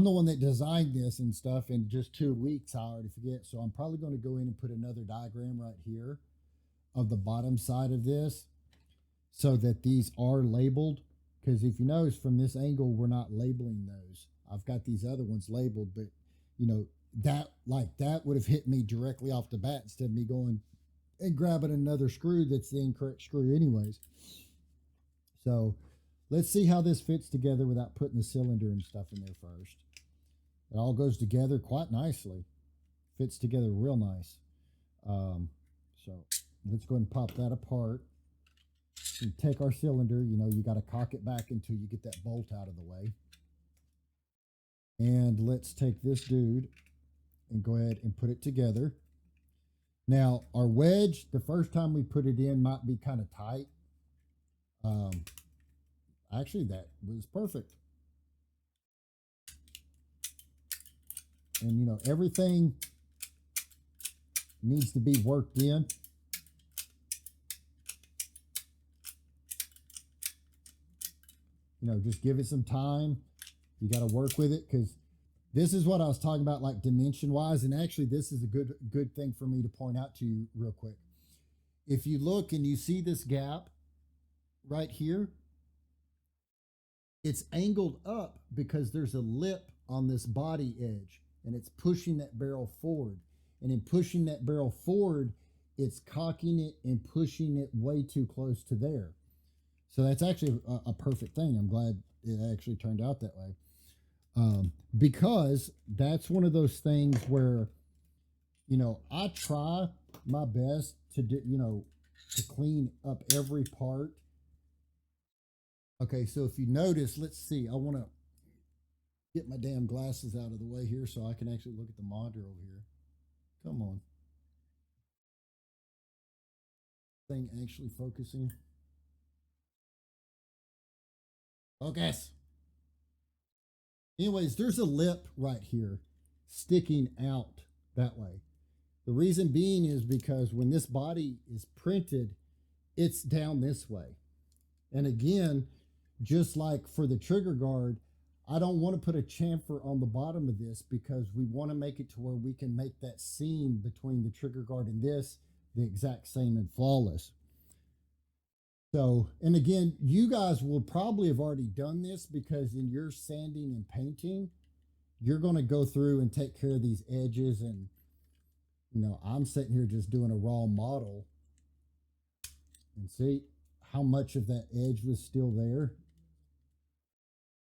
the one that designed this and stuff. In just 2 weeks, I already forget. So I'm probably going to go in and put another diagram right here of the bottom side of this so that these are labeled. Because if you notice from this angle, we're not labeling those. I've got these other ones labeled, but you know that would have hit me directly off the bat instead of me going and grabbing another screw that's the incorrect screw anyways. So let's see how this fits together without putting the cylinder and stuff in there first. It all goes together quite nicely. Fits together real nice. So let's go ahead and pop that apart. And take our cylinder, you got to cock it back until you get that bolt out of the way. And let's take this dude and go ahead and put it together. Now, our wedge, the first time we put it in might be kind of tight. Actually, that was perfect. And, everything needs to be worked in. Just give it some time. You got to work with it because this is what I was talking about, like dimension wise. And actually, this is a good thing for me to point out to you real quick. If you look and you see this gap right here, it's angled up because there's a lip on this body edge and it's pushing that barrel forward. And in pushing that barrel forward, it's cocking it and pushing it way too close to there. So that's actually a perfect thing. I'm glad it actually turned out that way. Because that's one of those things where, I try my best to do, to clean up every part. Okay, so if you notice, let's see, I want to get my damn glasses out of the way here so I can actually look at the monitor over here. Come on. Thing actually focusing. Focus. Anyways, there's a lip right here sticking out that way. The reason being is because when this body is printed, it's down this way. And again, just like for the trigger guard, I don't want to put a chamfer on the bottom of this because we want to make it to where we can make that seam between the trigger guard and this the exact same and flawless. So, and again, you guys will probably have already done this because in your sanding and painting, you're going to go through and take care of these edges. And, I'm sitting here just doing a raw model and see how much of that edge was still there.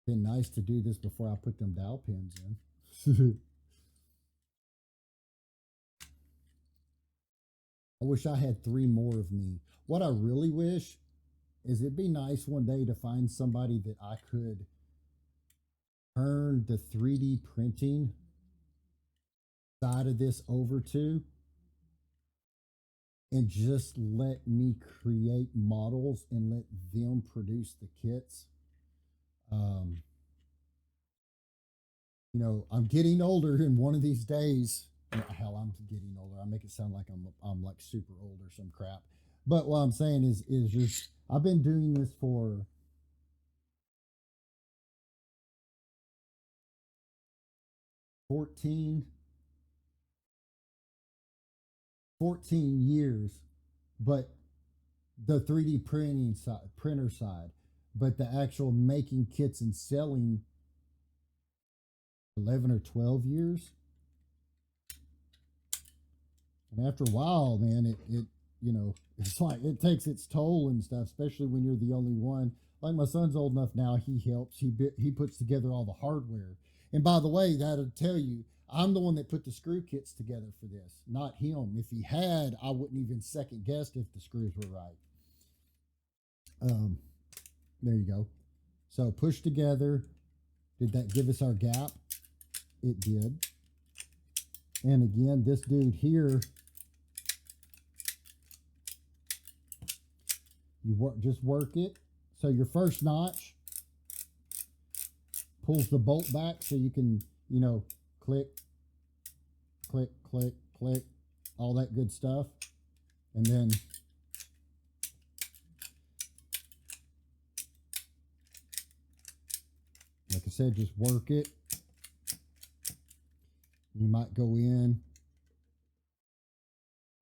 Been nice to do this before I put them dowel pins in. I wish I had 3 more of me. What I really wish is it'd be nice one day to find somebody that I could turn the 3D printing side of this over to and just let me create models and let them produce the kits. You know, I'm getting older, and one of these days, hell, I'm getting older. I make it sound like I'm like super old or some crap. But what I'm saying is just I've been doing this for 14 years, but the 3D printer side, but the actual making kits and selling 11 or 12 years. And after a while, man, it you know, it's like it takes its toll and stuff, especially when you're the only one. Like my son's old enough now, he helps. He puts together all the hardware. And by the way, that'll tell you I'm the one that put the screw kits together for this, not him. If he had, I wouldn't even second guess if the screws were right. There you go. So push together. Did that give us our gap? It did. And again, this dude here, you just work it. So your first notch pulls the bolt back so you can, you know, click, click, click, click, all that good stuff. And then like I said, just work it. You might go in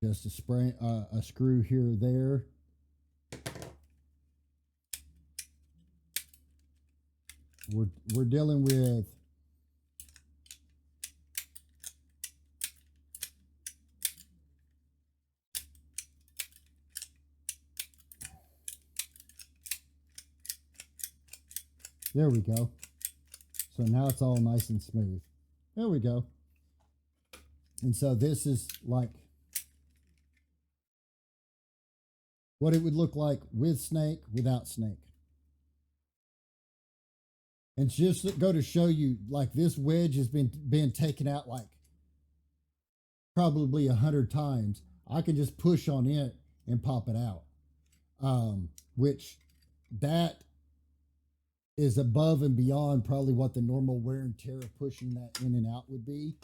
just a screw here or there. We're dealing with there we go. So now it's all nice and smooth. There we go. And so this is like what it would look like with snake, without snake. And just go to show you, like this wedge has been taken out like probably 100 times. I can just push on it and pop it out, which that is above and beyond probably what the normal wear and tear of pushing that in and out would be.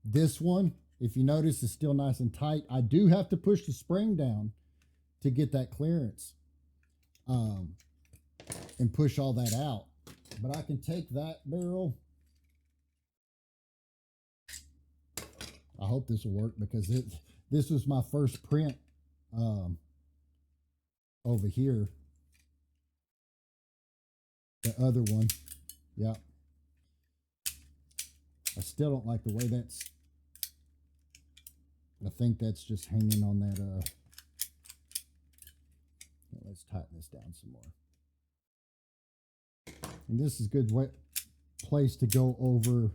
This one, if you notice, is still nice and tight. I do have to push the spring down to get that clearance and push all that out. But I can take that barrel. I hope this will work because this was my first print over here. The other one. Yeah. I still don't like the way that's, I think that's just hanging on that, let's tighten this down some more. And this is a good place to go over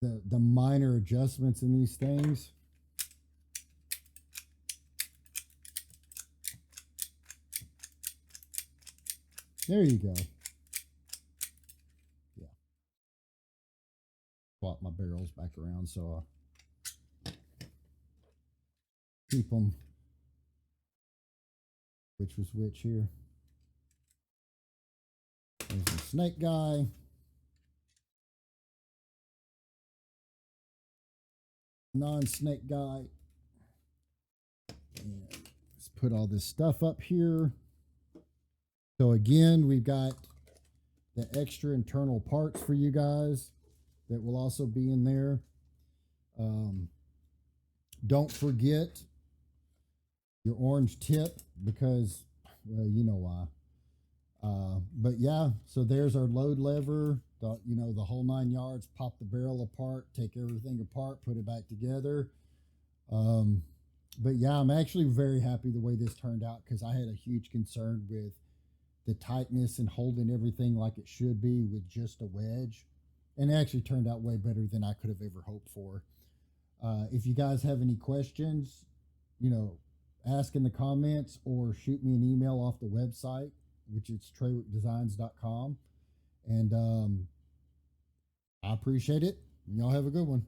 the minor adjustments in these things. There you go. Yeah. Swap my barrels back around so I keep them. Which was which here? There's the snake guy. Non-snake guy. And let's put all this stuff up here. So again, we've got the extra internal parts for you guys that will also be in there. Don't forget your orange tip because, well, you know why. But yeah, so there's our load lever, the whole 9 yards. Pop the barrel apart, take everything apart, put it back together. But yeah, I'm actually very happy the way this turned out because I had a huge concern with the tightness and holding everything like it should be with just a wedge. And it actually turned out way better than I could have ever hoped for. If you guys have any questions, you know, ask in the comments or shoot me an email off the website, which is traywickdesigns.com. And I appreciate it. Y'all have a good one.